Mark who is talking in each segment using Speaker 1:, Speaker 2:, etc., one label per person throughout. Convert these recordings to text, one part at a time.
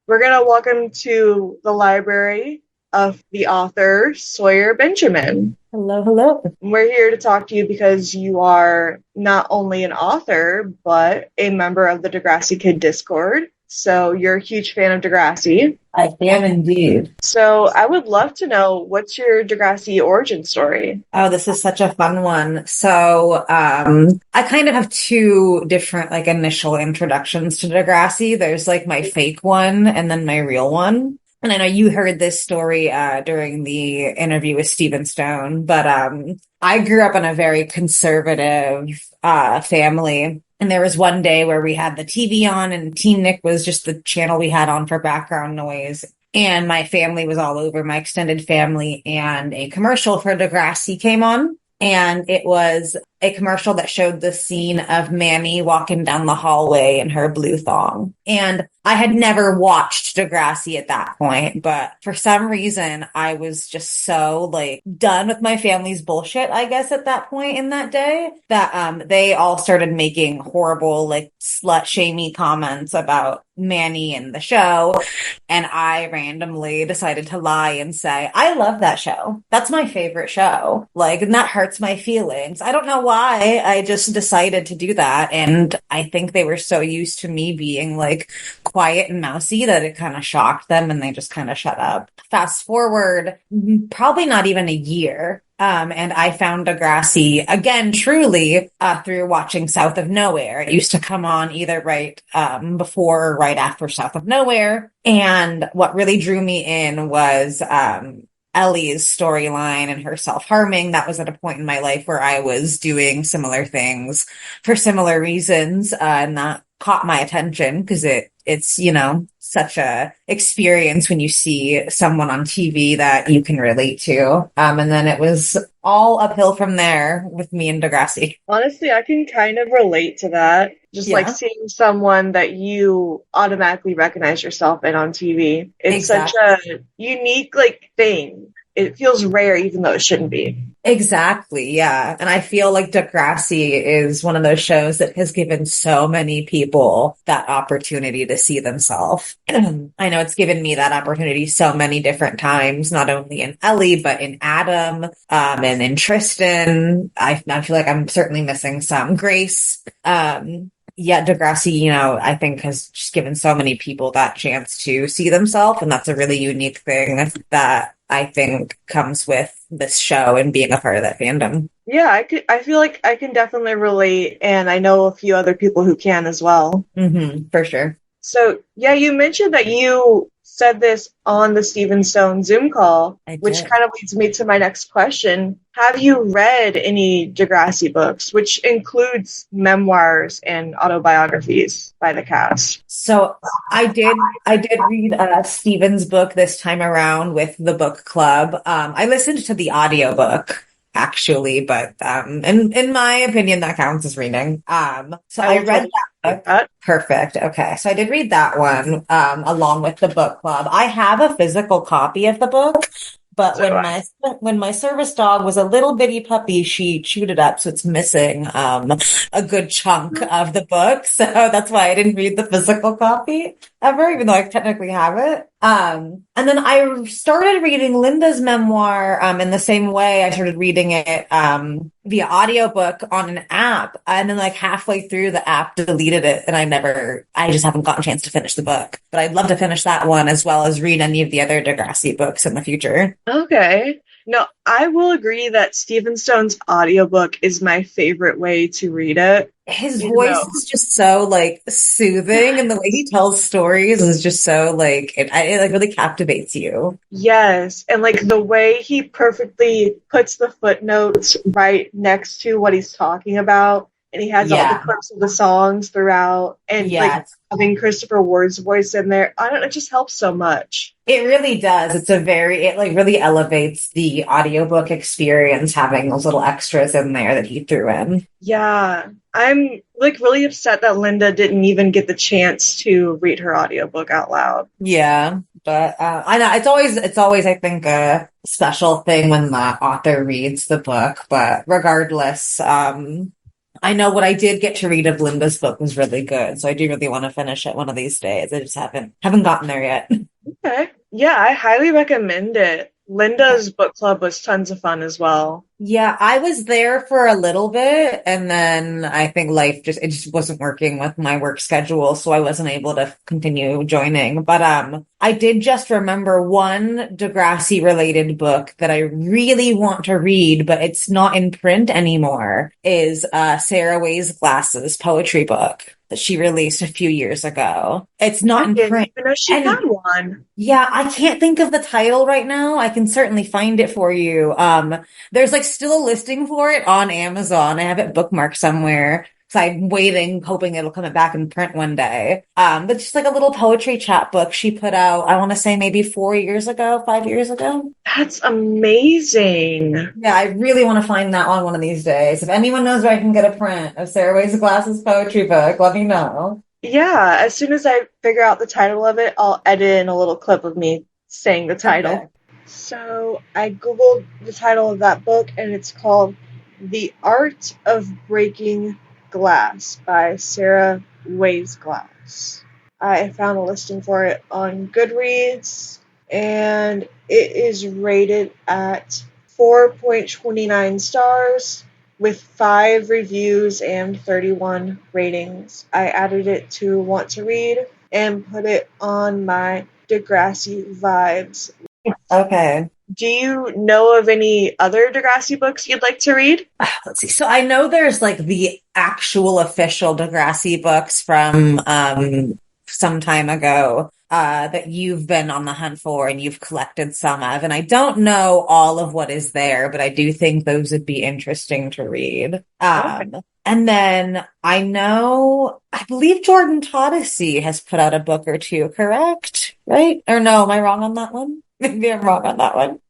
Speaker 1: we're going to welcome to the library of the author Sawyer Benjamin.
Speaker 2: Hello, hello.
Speaker 1: We're here to talk to you because you are not only an author, but a member of the Degrassi Kid Discord. So you're a huge fan of Degrassi.
Speaker 2: I am indeed.
Speaker 1: So I would love to know, what's your Degrassi origin story?
Speaker 2: Oh, this is such a fun one. I kind of have two different initial introductions to Degrassi. There's my fake one and then my real one. And I know you heard this story during the interview with Stephen Stone, but I grew up in a very conservative family. And there was one day where we had the TV on and Teen Nick was just the channel we had on for background noise. And my family was all over, my extended family, and a commercial for Degrassi came on. And it was a commercial that showed the scene of Manny walking down the hallway in her blue thong. And I had never watched Degrassi at that point, but for some reason, I was just so done with my family's bullshit, I guess, at that point in that day, that they all started making horrible, slut-shamey comments about Manny and the show. And I randomly decided to lie and say, I love that show. That's my favorite show. And that hurts my feelings. I don't know why I just decided to do that. And I think they were so used to me being quiet and mousy that it kind of shocked them and they just kind of shut up. Fast forward, probably not even a year. And I found Degrassi again, truly, through watching South of Nowhere. It used to come on either right, before or right after South of Nowhere. And what really drew me in was, Ellie's storyline and her self-harming. That was at a point in my life where I was doing similar things for similar reasons, and that caught my attention because it's such a experience when you see someone on TV that you can relate to. And then it was all uphill from there with me and Degrassi.
Speaker 1: Honestly, I can kind of relate to that. Just seeing someone that you automatically recognize yourself in on TV. It's such a unique thing. It feels rare even though it shouldn't be.
Speaker 2: Exactly, yeah. And I feel like Degrassi is one of those shows that has given so many people that opportunity to see themselves. I know it's given me that opportunity so many different times, not only in Ellie, but in Adam, and in Tristan. I feel like I'm certainly missing some. Grace. Yeah, Degrassi, I think has just given so many people that chance to see themselves. And that's a really unique thing that I think comes with this show and being a part of that fandom.
Speaker 1: Yeah, I feel like I can definitely relate, and I know a few other people who can as well.
Speaker 2: Mm-hmm, for sure.
Speaker 1: So, yeah, you mentioned that you said this on the Stephen Stone Zoom call, which kind of leads me to my next question. Have you read any Degrassi books, which includes memoirs and autobiographies by the cast?
Speaker 2: So I did read Stephen's book this time around with the book club. I listened to the audiobook actually, but in my opinion that counts as reading. So I read that book. Perfect. Okay. So I did read that one along with the book club. I have a physical copy of the book. But when my service dog was a little bitty puppy, she chewed it up, so it's missing a good chunk of the book. So that's why I didn't read the physical copy ever, even though I technically have it. And then I started reading Linda's memoir in the same way. I started reading it via audiobook on an app, and then halfway through the app deleted it, and I just haven't gotten a chance to finish the book. But I'd love to finish that one as well as read any of the other Degrassi books in the future.
Speaker 1: Okay. No, I will agree that Stephen Stone's audiobook is my favorite way to read it.
Speaker 2: His voice is just so soothing, and the way he tells stories is just so it really captivates you.
Speaker 1: Yes, and the way he perfectly puts the footnotes right next to what he's talking about, and he has all the clips of the songs throughout, and having Christopher Ward's voice in there, I don't know, it just helps so much.
Speaker 2: It really does. It really elevates the audiobook experience, having those little extras in there that he threw in.
Speaker 1: Yeah. I'm really upset that Linda didn't even get the chance to read her audiobook out loud.
Speaker 2: Yeah, but I know it's always I think a special thing when the author reads the book, but regardless, I know what I did get to read of Linda's book was really good, so I do really want to finish it one of these days. I just haven't gotten there yet.
Speaker 1: Okay. Yeah, I highly recommend it. Linda's book club was tons of fun as well.
Speaker 2: Yeah, I was there for a little bit and then I think it just wasn't working with my work schedule, so I wasn't able to continue joining. But I did just remember one Degrassi related book that I really want to read, but it's not in print anymore, is Sarah Weiss Glass's poetry book that she released a few years ago. It's not
Speaker 1: I
Speaker 2: in
Speaker 1: didn't
Speaker 2: print.
Speaker 1: even know she
Speaker 2: And
Speaker 1: had one.
Speaker 2: yeah, I can't think of the title right now. I can certainly find it for you. There's like still a listing for it on Amazon. I have it bookmarked somewhere. So I'm waiting, hoping it'll come back in print one day. But just like a little poetry chat book she put out, I want to say maybe 4 years ago, 5 years ago.
Speaker 1: That's amazing.
Speaker 2: Yeah, I really want to find that one of these days. If anyone knows where I can get a print of Sarah Weiss Glass's poetry book, let me know.
Speaker 1: Yeah, as soon as I figure out the title of it, I'll edit in a little clip of me saying the title.
Speaker 2: Perfect.
Speaker 1: So I googled the title of that book, and it's called The Art of Breaking Glass by Sarah Weiss Glass. I found a listing for it on Goodreads, and it is rated at 4.29 stars with 5 reviews and 31 ratings. I added it to Want to Read and put it on my Degrassi vibes.
Speaker 2: Okay.
Speaker 1: Do you know of any other Degrassi books you'd like to read?
Speaker 2: Let's see. So I know there's like the actual official Degrassi books from some time ago that you've been on the hunt for and you've collected some of. And I don't know all of what is there, but I do think those would be interesting to read.
Speaker 1: Okay.
Speaker 2: And then I believe Jordan Todesey has put out a book or two, correct? Right? Or no, am I wrong on that one? Maybe I'm wrong on that one.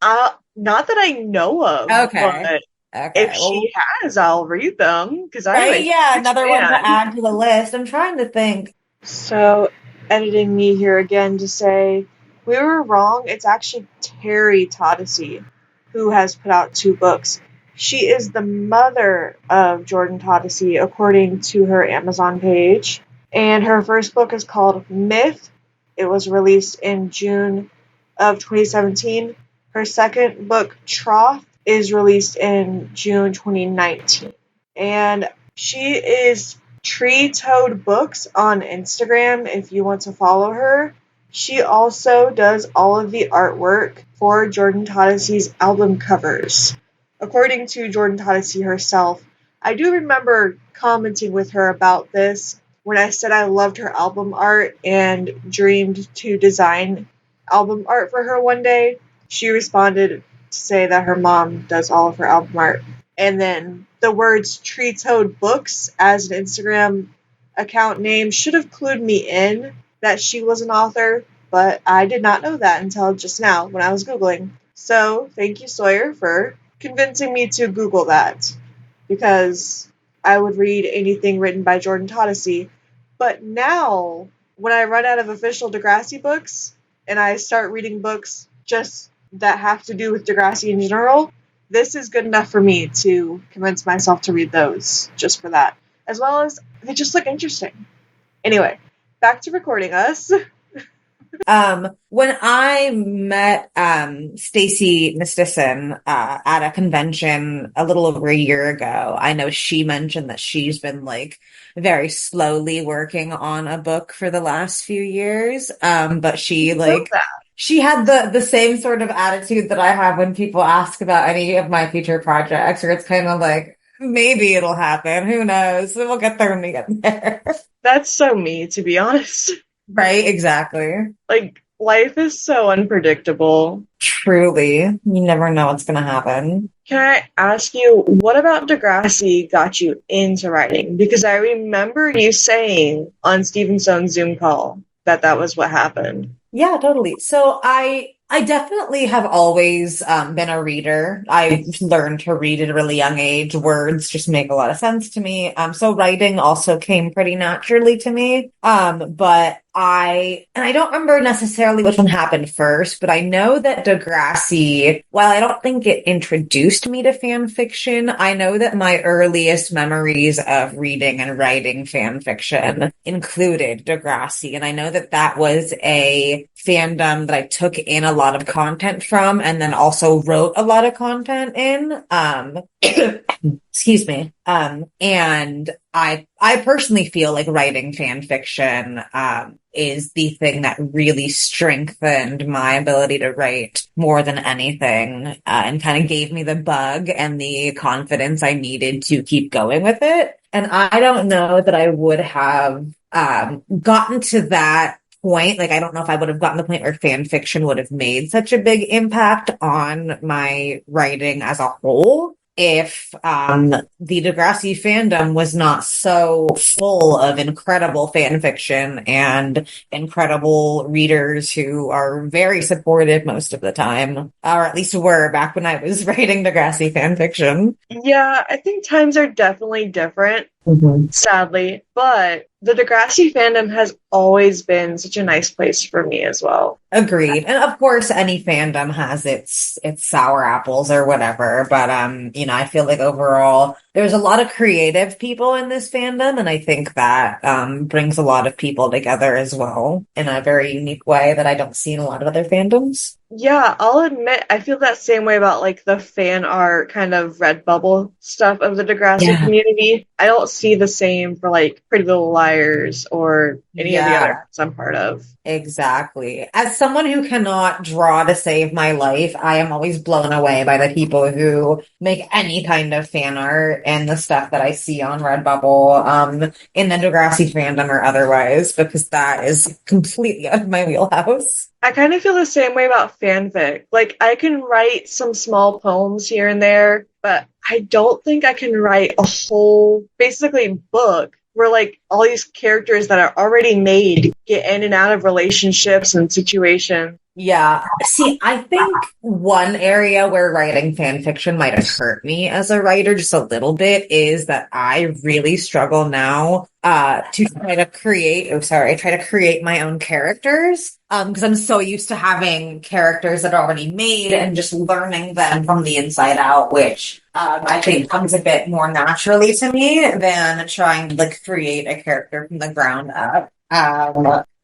Speaker 1: Not that I know of,
Speaker 2: Okay.
Speaker 1: but if
Speaker 2: Okay. Well,
Speaker 1: she has, I'll read them because I'm
Speaker 2: right?
Speaker 1: a
Speaker 2: Yeah,
Speaker 1: huge
Speaker 2: another one to
Speaker 1: fan.
Speaker 2: add to the list. I'm trying to think.
Speaker 1: So, editing me here again to say we were wrong. It's actually Terry Todesey who has put out 2 books. She is the mother of Jordan Todesey, according to her Amazon page. And her first book is called Myth. It was released in June of 2017. Her second book, Trough, is released in June 2019. And she is Tree Toad Books on Instagram if you want to follow her. She also does all of the artwork for Jordan Todesey's album covers. According to Jordan Todesey herself, I do remember commenting with her about this when I said I loved her album art and dreamed to design album art for her one day. She responded to say that her mom does all of her album art. And then the words Tree Toad Books as an Instagram account name should have clued me in that she was an author, but I did not know that until just now when I was Googling. So thank you, Sawyer, for convincing me to Google that, because I would read anything written by Jordan Todesey. But now, when I run out of official Degrassi books, and I start reading books just that have to do with Degrassi in general, this is good enough for me to convince myself to read those just for that. As well as they just look interesting. Anyway, back to recording us.
Speaker 2: When I met Stacy Nistison at a convention a little over a year ago, I know she mentioned that she's been like very slowly working on a book for the last few years. But she had the same sort of attitude that I have when people ask about any of my future projects, or it's kind of like, maybe it'll happen. Who knows? We'll get there when we get there.
Speaker 1: That's so me, to be honest.
Speaker 2: Right, exactly.
Speaker 1: Like, life is so unpredictable.
Speaker 2: Truly, you never know what's going to happen.
Speaker 1: Can I ask you, what about Degrassi got you into writing? Because I remember you saying on Stephen Stone's Zoom call that that was what happened.
Speaker 2: Yeah, totally. So I definitely have always been a reader. I learned to read at a really young age. Words just make a lot of sense to me. So writing also came pretty naturally to me. But I don't remember necessarily which one happened first, but I know that Degrassi, while I don't think it introduced me to fan fiction, I know that my earliest memories of reading and writing fan fiction included Degrassi. And I know that that was a fandom that I took in a lot of content from and then also wrote a lot of content in. Excuse me. And I personally feel like writing fan fiction, is the thing that really strengthened my ability to write more than anything, and kind of gave me the bug and the confidence I needed to keep going with it. And I don't know that I would have, gotten to that point. Like, I don't know if I would have gotten to the point where fan fiction would have made such a big impact on my writing as a whole if the Degrassi fandom was not so full of incredible fan fiction and incredible readers who are very supportive most of the time, or at least were back when I was writing Degrassi fan fiction.
Speaker 1: Yeah, I think times are definitely different, sadly, but the Degrassi fandom has always been such a nice place for me as well.
Speaker 2: Agreed. And of course, any fandom has its sour apples or whatever. But, I feel like overall, there's a lot of creative people in this fandom. And I think that, brings a lot of people together as well in a very unique way that I don't see in a lot of other fandoms.
Speaker 1: Yeah, I'll admit, I feel that same way about like the fan art kind of Redbubble stuff of the Degrassi community. I don't see the same for like Pretty Little Liars or any of the other ones I'm part of.
Speaker 2: Exactly. As someone who cannot draw to save my life, I am always blown away by the people who make any kind of fan art and the stuff that I see on Redbubble, in the Degrassi fandom or otherwise, because that is completely out of my wheelhouse.
Speaker 1: I kind of feel the same way about fanfic. Like, I can write some small poems here and there, but I don't think I can write a whole, basically, book where, like, all these characters that are already made get in and out of relationships and situations.
Speaker 2: Yeah. See, I think one area where writing fan fiction might have hurt me as a writer just a little bit is that I really struggle now to try to create, I try to create my own characters. Because I'm so used to having characters that are already made and just learning them from the inside out, which I think comes a bit more naturally to me than trying to like create a character from the ground up.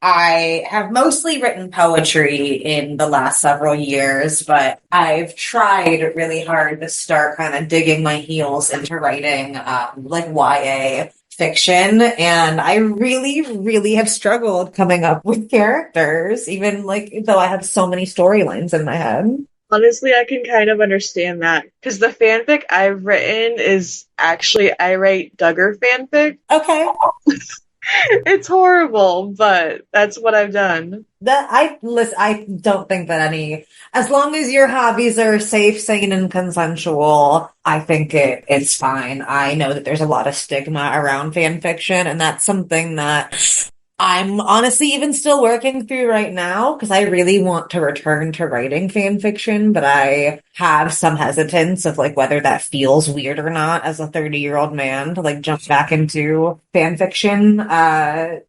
Speaker 2: I have mostly written poetry in the last several years, but I've tried really hard to start kind of digging my heels into writing like YA fiction, and I really, really have struggled coming up with characters, even like though I have so many storylines in my head.
Speaker 1: Honestly, I can kind of understand that because the fanfic I've written is actually I write Duggar fanfic.
Speaker 2: Okay.
Speaker 1: It's horrible, but that's what I've done.
Speaker 2: I don't think that as long as your hobbies are safe, sane, and consensual, I think it's fine. I know that there's a lot of stigma around fan fiction, and that's something that I'm honestly even still working through right now because I really want to return to writing fan fiction, but I have some hesitance of like whether that feels weird or not as a 30-year-old man to like jump back into fan fiction. But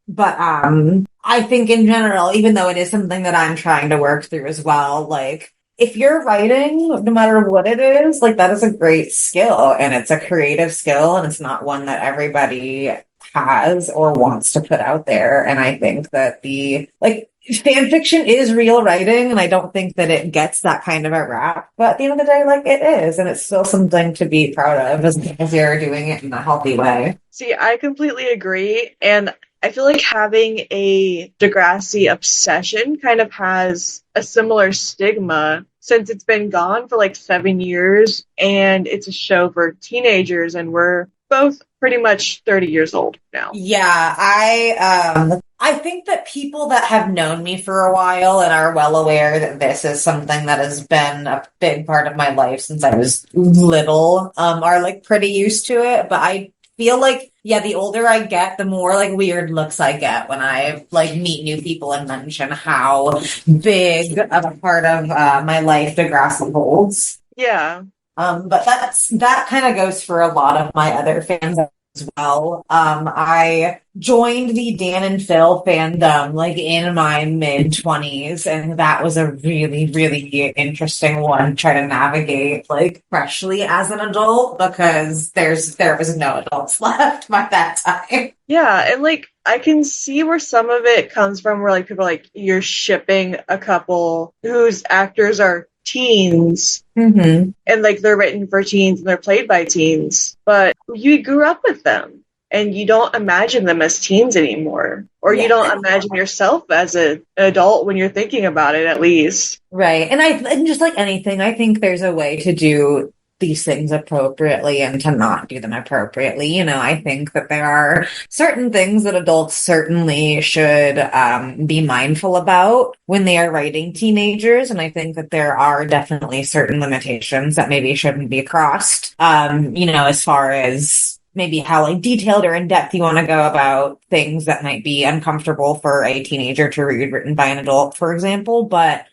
Speaker 2: I think in general, even though it is something that I'm trying to work through as well, like if you're writing, no matter what it is, like that is a great skill and it's a creative skill and it's not one that everybody has or wants to put out there. And I think that fan fiction is real writing, and I don't think that it gets that kind of a rap. But at the end of the day, like it is, and it's still something to be proud of as long as you're doing it in a healthy way.
Speaker 1: See, I completely agree, and I feel like having a Degrassi obsession kind of has a similar stigma since it's been gone for like 7 years, and it's a show for teenagers, and we're both pretty much 30 years old now.
Speaker 2: Yeah, I think that people that have known me for a while and are well aware that this is something that has been a big part of my life since I was little, are like pretty used to it. But I feel like, yeah, the older I get, the more like weird looks I get when I like meet new people and mention how big of a part of my life Degrassi holds.
Speaker 1: Yeah.
Speaker 2: But that kind of goes for a lot of my other fans as well. I joined the Dan and Phil fandom like in my mid-20s, and that was a really, really interesting one to try to navigate like freshly as an adult, because there was no adults left by that time.
Speaker 1: Yeah, and like I can see where some of it comes from, where like people are like, you're shipping a couple whose actors are teens, and like they're written for teens and they're played by teens, but you grew up with them and you don't imagine them as teens anymore, or you don't imagine yourself as an adult when you're thinking about it, at least.
Speaker 2: Right. And just like anything, I think there's a way to do these things appropriately and to not do them appropriately. You know, I think that there are certain things that adults certainly should be mindful about when they are writing teenagers. And I think that there are definitely certain limitations that maybe shouldn't be crossed, you know, as far as maybe how like detailed or in depth you want to go about things that might be uncomfortable for a teenager to read written by an adult, for example. But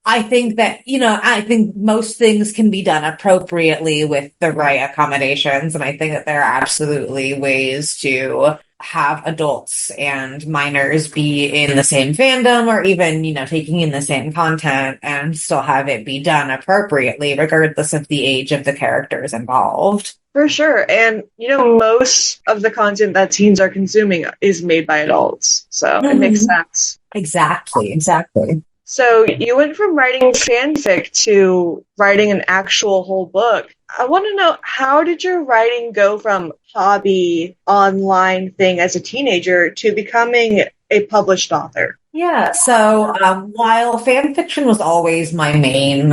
Speaker 2: I think that, you know, I think most things can be done appropriately with the right accommodations. And I think that there are absolutely ways to have adults and minors be in the same fandom, or even, you know, taking in the same content and still have it be done appropriately, regardless of the age of the characters involved.
Speaker 1: For sure. And, you know, most of the content that teens are consuming is made by adults. So it makes sense.
Speaker 2: Exactly.
Speaker 1: So you went from writing fanfic to writing an actual whole book. I want to know, how did your writing go from hobby online thing as a teenager to becoming a published author?
Speaker 2: Yeah, so while fan fiction was always my main,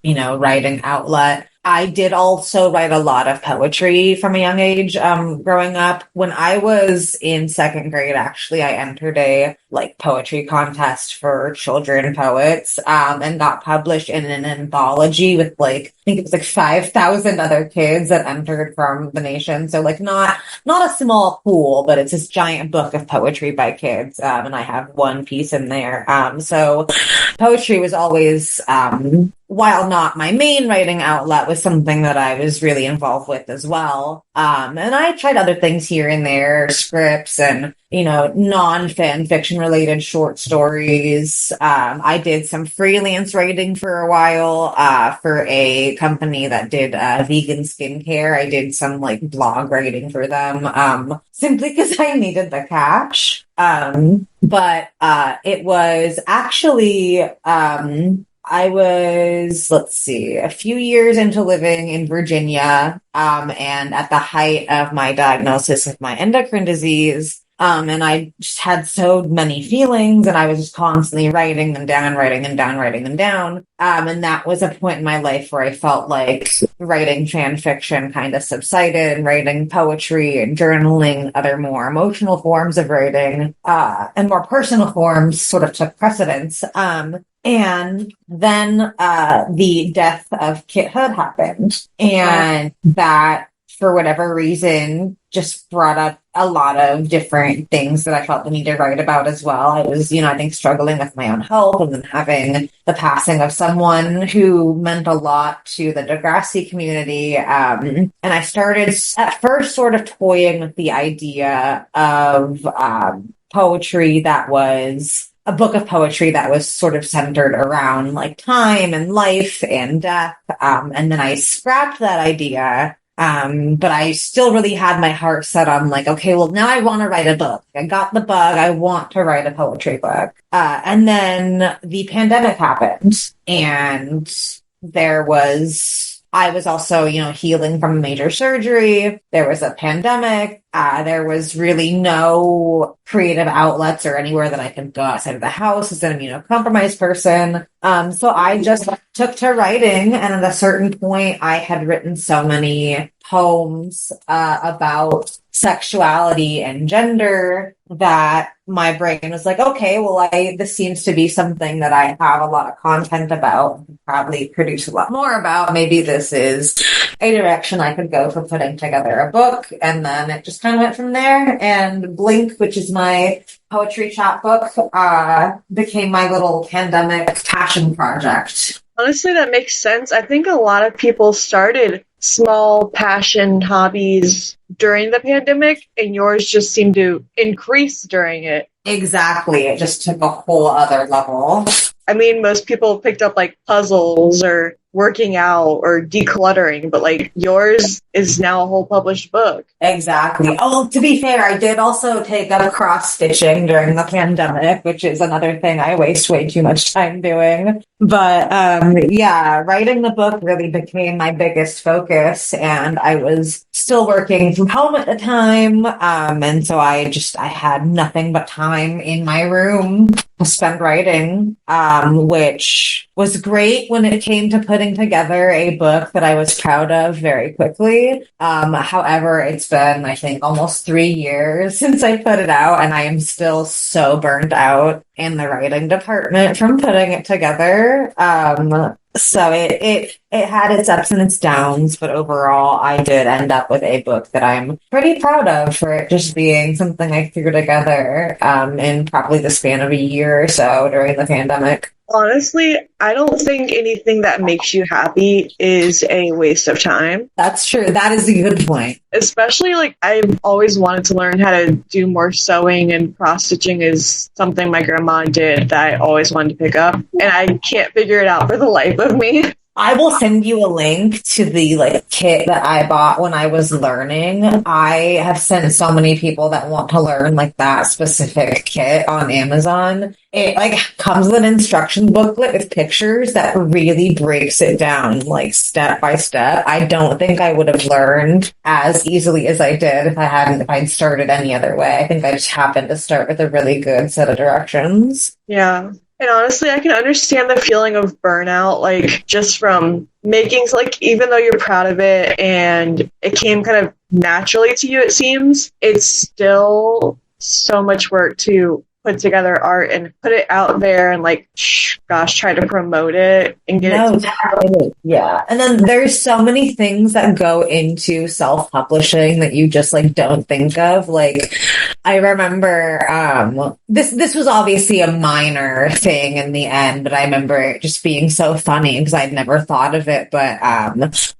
Speaker 2: you know, writing outlet, I did also write a lot of poetry from a young age, growing up. When I was in second grade, actually, I entered a like poetry contest for children poets, and got published in an anthology with like, I think it was like 5,000 other kids that entered from the nation. So like not a small pool, but it's this giant book of poetry by kids. And I have one piece in there. So poetry was always, while not my main writing outlet, was something that I was really involved with as well. And I tried other things here and there, scripts and, you know, non-fan fiction related short stories. I did some freelance writing for a while, for a company that did, vegan skincare. I did some like blog writing for them, simply because I needed the cash. But it was actually, I was, a few years into living in Virginia, and at the height of my diagnosis of my endocrine disease. And I just had so many feelings, and I was just constantly writing them down. And that was a point in my life where I felt like writing fan fiction kind of subsided, and writing poetry and journaling, other more emotional forms of writing, and more personal forms sort of took precedence. And then the death of Kit Hood happened, and that, for whatever reason, just brought up a lot of different things that I felt the need to write about as well. I was, you know, I think struggling with my own health, and then having the passing of someone who meant a lot to the Degrassi community. And I started at first sort of toying with the idea of poetry that was a book of poetry that was sort of centered around like time and life and death. And then I scrapped that idea. But I still really had my heart set on like, okay, well, now I want to write a book. I got the bug. I want to write a poetry book. And then the pandemic happened, and I was also, you know, healing from a major surgery. There was a pandemic. There was really no creative outlets or anywhere that I could go outside of the house as an immunocompromised person. So I just took to writing. And at a certain point, I had written so many poems about sexuality and gender that my brain was like, okay, well, this seems to be something that I have a lot of content about, probably produce a lot more about. Maybe this is a direction I could go for putting together a book. And then it just kind of went from there. And Blink, which is my poetry chapbook, became my little pandemic passion project.
Speaker 1: Honestly, that makes sense. I think a lot of people started small passion hobbies during the pandemic, and yours just seemed to increase during it.
Speaker 2: Exactly. It just took a whole other level.
Speaker 1: I mean, most people picked up like puzzles or working out or decluttering, but like yours is now a whole published book.
Speaker 2: Exactly. Oh, to be fair, I did also take up cross stitching during the pandemic, which is another thing I waste way too much time doing. But yeah, writing the book really became my biggest focus, and I was still working from home at the time. And so I had nothing but time in my room to spend writing, which was great when it came to putting together a book that I was proud of very quickly. However, it's been, I think, almost 3 years since I put it out, and I am still so burned out in the writing department from putting it together. So it had its ups and its downs, but overall, I did end up with a book that I'm pretty proud of for it just being something I threw together in probably the span of a year or so during the pandemic.
Speaker 1: Honestly, I don't think anything that makes you happy is a waste of time.
Speaker 2: That's true. That is a good point.
Speaker 1: Especially, like, I've always wanted to learn how to do more sewing, and cross stitching is something my grandma did that I always wanted to pick up, and I can't figure it out for the life of me.
Speaker 2: I will send you a link to the kit that I bought when I was learning. I have sent so many people that want to learn that specific kit on Amazon. It comes with an instruction booklet with pictures that really breaks it down step by step. I don't think I would have learned as easily as I did if I'd started any other way. I think I just happened to start with a really good set of directions.
Speaker 1: Yeah. And honestly, I can understand the feeling of burnout, just from making, even though you're proud of it and it came kind of naturally to you, it seems, it's still so much work to put together art and put it out there and try to promote it and get it.
Speaker 2: Yeah. And then there's so many things that go into self-publishing that you just don't think of. I remember this was obviously a minor thing in the end, but I remember it just being so funny because I'd never thought of it. But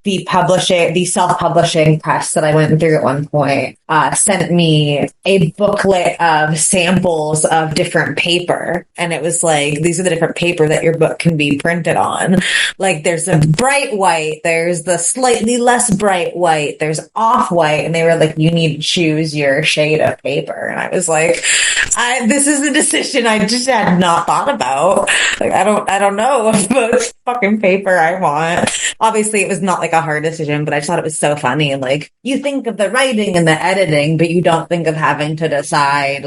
Speaker 2: the self-publishing press that I went through at one point sent me a booklet of samples of different paper, and it was these are the different paper that your book can be printed on. There's a bright white, there's the slightly less bright white, there's off-white, and they were you need to choose your shade of paper. And I was this is a decision I just had not thought about. I don't know what fucking paper I want. Obviously, it was not a hard decision, but I just thought it was so funny. And you think of the writing and the editing, but you don't think of having to decide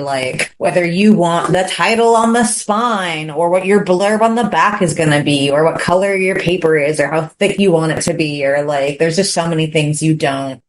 Speaker 2: whether you want the title on the spine or what your blurb on the back is going to be or what color your paper is or how thick you want it to be, or there's just so many things you don't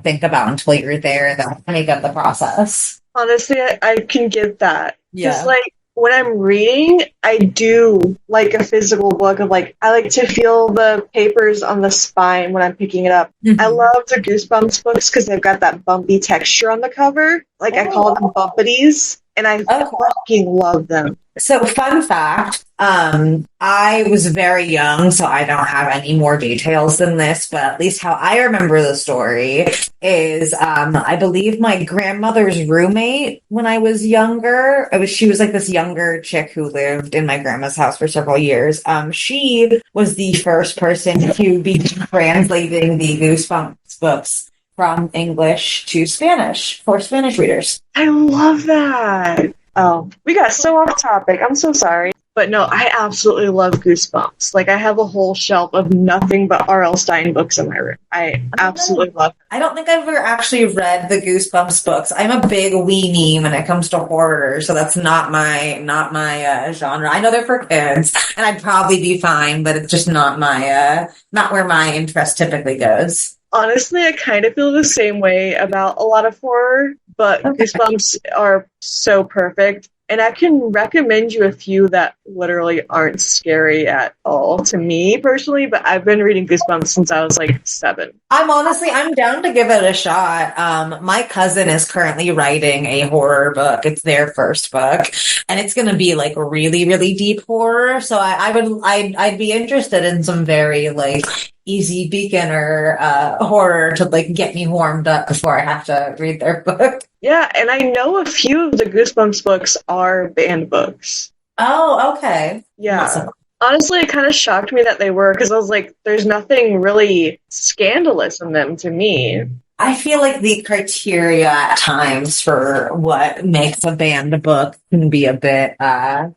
Speaker 2: think about until you're there that make up the process.
Speaker 1: Honestly, I can get that.
Speaker 2: Yeah.
Speaker 1: Just when I'm reading, I do like a physical book of I like to feel the papers on the spine when I'm picking it up. Mm-hmm. I love the Goosebumps books because they've got that bumpy texture on the cover. I call them bumpities, and I fucking love them.
Speaker 2: So, fun fact, I was very young, so I don't have any more details than this, but at least how I remember the story is, I believe my grandmother's roommate when I was younger, she was this younger chick who lived in my grandma's house for several years. She was the first person to be translating the Goosebumps books from English to Spanish for Spanish readers.
Speaker 1: I love that. Oh, we got so off topic. I'm so sorry. But no, I absolutely love Goosebumps. I have a whole shelf of nothing but R.L. Stein books in my room. I absolutely love it.
Speaker 2: I don't think I've ever actually read the Goosebumps books. I'm a big weenie when it comes to horror, so that's not my genre. I know they're for kids, and I'd probably be fine, but it's just not where my interest typically goes.
Speaker 1: Honestly, I kind of feel the same way about a lot of horror, but Goosebumps are so perfect. And I can recommend you a few that literally aren't scary at all to me personally, but I've been reading Goosebumps since I was 7.
Speaker 2: I'm down to give it a shot. My cousin is currently writing a horror book. It's their first book, and it's going to be really, really deep horror. So I'd be interested in some very easy beginner horror to like get me warmed up before I have to read their book.
Speaker 1: Yeah, and I know a few of the Goosebumps books are banned books.
Speaker 2: Oh, okay.
Speaker 1: Yeah. Honestly, it kind of shocked me that they were, because I was like, there's nothing really scandalous in them to me.
Speaker 2: I feel like the criteria at times for what makes a banned book can be a bit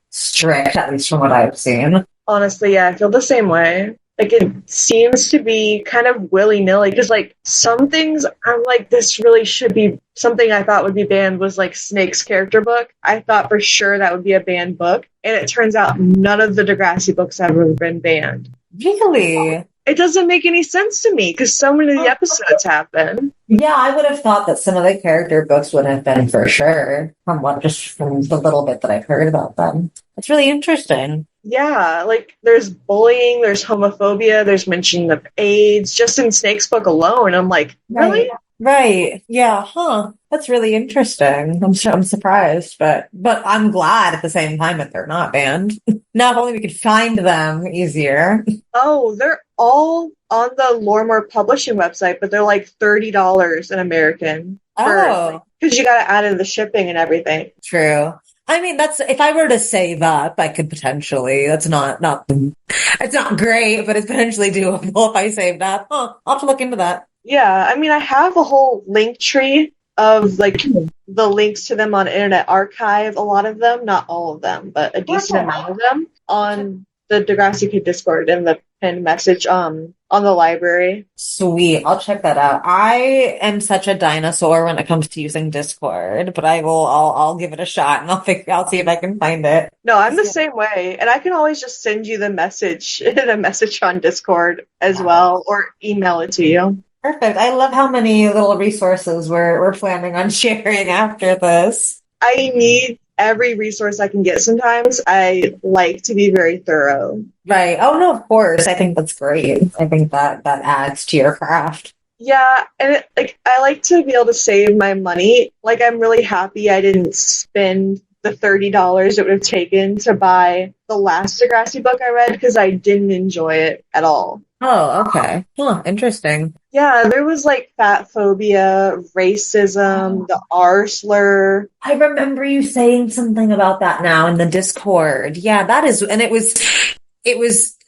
Speaker 2: strict, at least from what I've seen.
Speaker 1: Honestly, yeah, I feel the same way. Like, it seems to be kind of willy-nilly, because, like, some things I'm like, this really should be something I thought would be banned was, like, Snake's character book. I thought for sure that would be a banned book, and it turns out none of the Degrassi books have ever been banned.
Speaker 2: Really?
Speaker 1: It doesn't make any sense to me, because so many of the episodes have been.
Speaker 2: Yeah, I would have thought that some of the character books would have been for sure, from the little bit that I've heard about them. It's really interesting.
Speaker 1: Yeah, like, there's bullying, there's homophobia, there's mention of AIDS, just in Snake's book alone. I'm like, really?
Speaker 2: Right. Yeah. Huh. That's really interesting. I'm surprised, but I'm glad at the same time that they're not banned. Not only we could find them easier.
Speaker 1: Oh, they're all on the Loremore publishing website, but they're like $30 in American.
Speaker 2: Oh.
Speaker 1: Because you gotta add in the shipping and everything.
Speaker 2: True. I mean, that's, if I were to save up, I could potentially, it's not great, but it's potentially doable if I saved up. Huh, I'll have to look into that.
Speaker 1: Yeah, I mean, I have a whole link tree of, like, the links to them on Internet Archive, a lot of them, not all of them, but a decent amount of them, on the Degrassi Kid Discord and the pinned message on the library.
Speaker 2: Sweet, I'll check that out. I am such a dinosaur when it comes to using Discord, but I'll give it a shot and I'll see if I can find it.
Speaker 1: No, I'm the same way, and I can always just send you the message in a message on Discord as well, or email it to you.
Speaker 2: Perfect. I love how many little resources we're planning on sharing after this.
Speaker 1: I need every resource I can get sometimes. I like to be very thorough.
Speaker 2: Right. Oh, no, of course. I think that's great. I think that adds to your craft.
Speaker 1: Yeah, and I like to be able to save my money. Like, I'm really happy I didn't spend the $30 it would have taken to buy the last Degrassi book I read, because I didn't enjoy it at all.
Speaker 2: Oh, okay. Huh, interesting.
Speaker 1: Yeah, there was like fat phobia, racism, the R slur.
Speaker 2: I remember you saying something about that now in the Discord. Yeah, that is, and it was,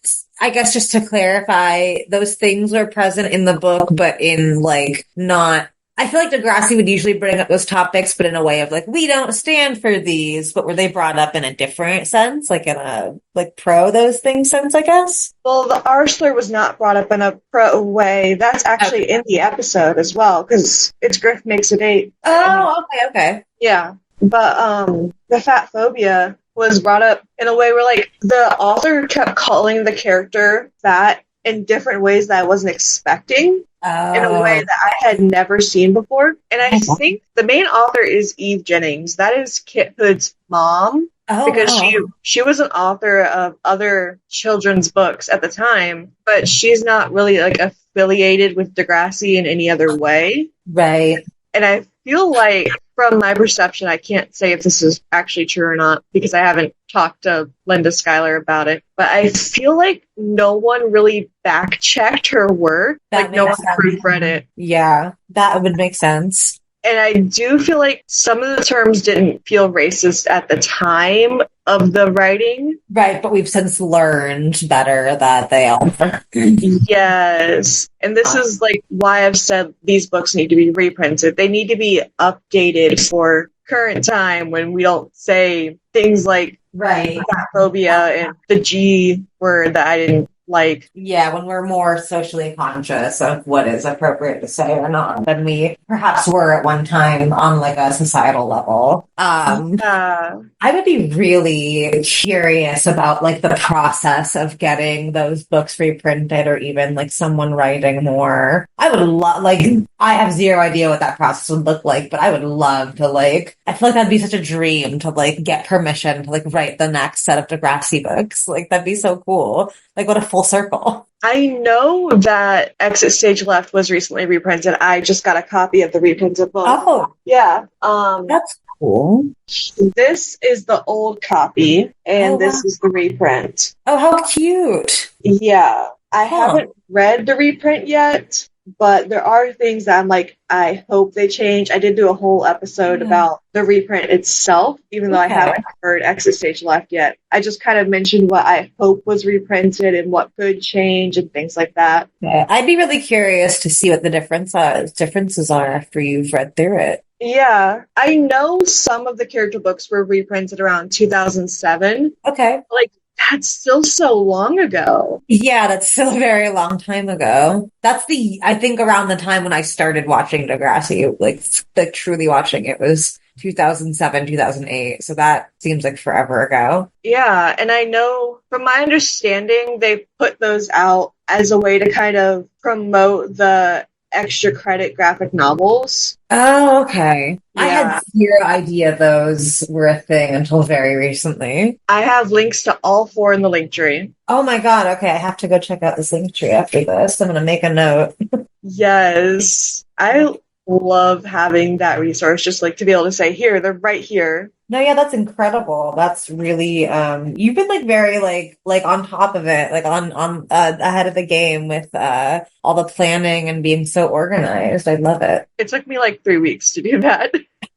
Speaker 2: I guess just to clarify, those things were present in the book, but in like not, I feel like Degrassi would usually bring up those topics, but in a way of like, we don't stand for these, but were they brought up in a different sense, like in a like pro those things sense, I guess?
Speaker 1: Well, the R slur was not brought up in a pro way. That's actually in the episode as well, because it's Griff Makes a Date.
Speaker 2: Oh, okay.
Speaker 1: Yeah, but the fat phobia was brought up in a way where like the author kept calling the character fat in different ways that I wasn't expecting. In a way that I had never seen before. And I think the main author is Eve Jennings. That is Kit Hood's mom. Because she was an author of other children's books at the time, but she's not really like affiliated with Degrassi in any other way.
Speaker 2: Right.
Speaker 1: And I feel like, from my perception, I can't say if this is actually true or not, because I haven't talked to Linda Schuyler about it, but I feel like no one really back-checked her work. Like, no one proofread it.
Speaker 2: Yeah, that would make sense.
Speaker 1: And I do feel like some of the terms didn't feel racist at the time of the writing.
Speaker 2: Right, but we've since learned better that they are.
Speaker 1: Yes. And this is like why I've said these books need to be reprinted. They need to be updated for current time, when we don't say things like phobia and the G word that I didn't like.
Speaker 2: Yeah, when we're more socially conscious of what is appropriate to say or not than we perhaps were at one time on like a societal level. I would be really curious about like the process of getting those books reprinted, or even like someone writing more. I would love, like, I have zero idea what that process would look like, but I would love to, like, I feel like that'd be such a dream to like get permission to like write the next set of Degrassi books. Like, that'd be so cool. Like, what a full circle.
Speaker 1: I know that Exit Stage Left was recently reprinted. I just got a copy of the reprinted book.
Speaker 2: Oh.
Speaker 1: Yeah.
Speaker 2: That's cool.
Speaker 1: This is the old copy, and this is the reprint.
Speaker 2: Oh, how cute.
Speaker 1: Yeah. I
Speaker 2: Huh.
Speaker 1: haven't read the reprint yet, but there are things that I'm like, I hope they change. I did do a whole episode
Speaker 2: Yeah.
Speaker 1: about the reprint itself, even though I
Speaker 2: Okay.
Speaker 1: haven't heard Exit Stage Left yet. I just kind of mentioned what I hope was reprinted and what could change and things like that.
Speaker 2: Yeah. I'd be really curious to see what the differences are after you've read through it.
Speaker 1: Yeah, I know some of the character books were reprinted around 2007.
Speaker 2: Okay.
Speaker 1: Like, that's still so long ago.
Speaker 2: Yeah, that's still a very long time ago. I think around the time when I started watching Degrassi, like truly watching it was 2007, 2008. So that seems like forever ago.
Speaker 1: Yeah, and I know from my understanding, they put those out as a way to kind of promote the extra credit graphic novels.
Speaker 2: Oh, okay. I had
Speaker 1: Yeah,
Speaker 2: zero idea those were a thing until very recently.
Speaker 1: I have links to all four in the link tree.
Speaker 2: Oh my God. Okay, I have to go check out this link tree after this. I'm gonna make a note.
Speaker 1: Yes, I love having that resource, just like to be able to say, here, they're right here.
Speaker 2: No, yeah, that's incredible. That's really you've been like very like on top of it, like on ahead of the game with all the planning and being so organized. I love it.
Speaker 1: It took me like 3 weeks to do that.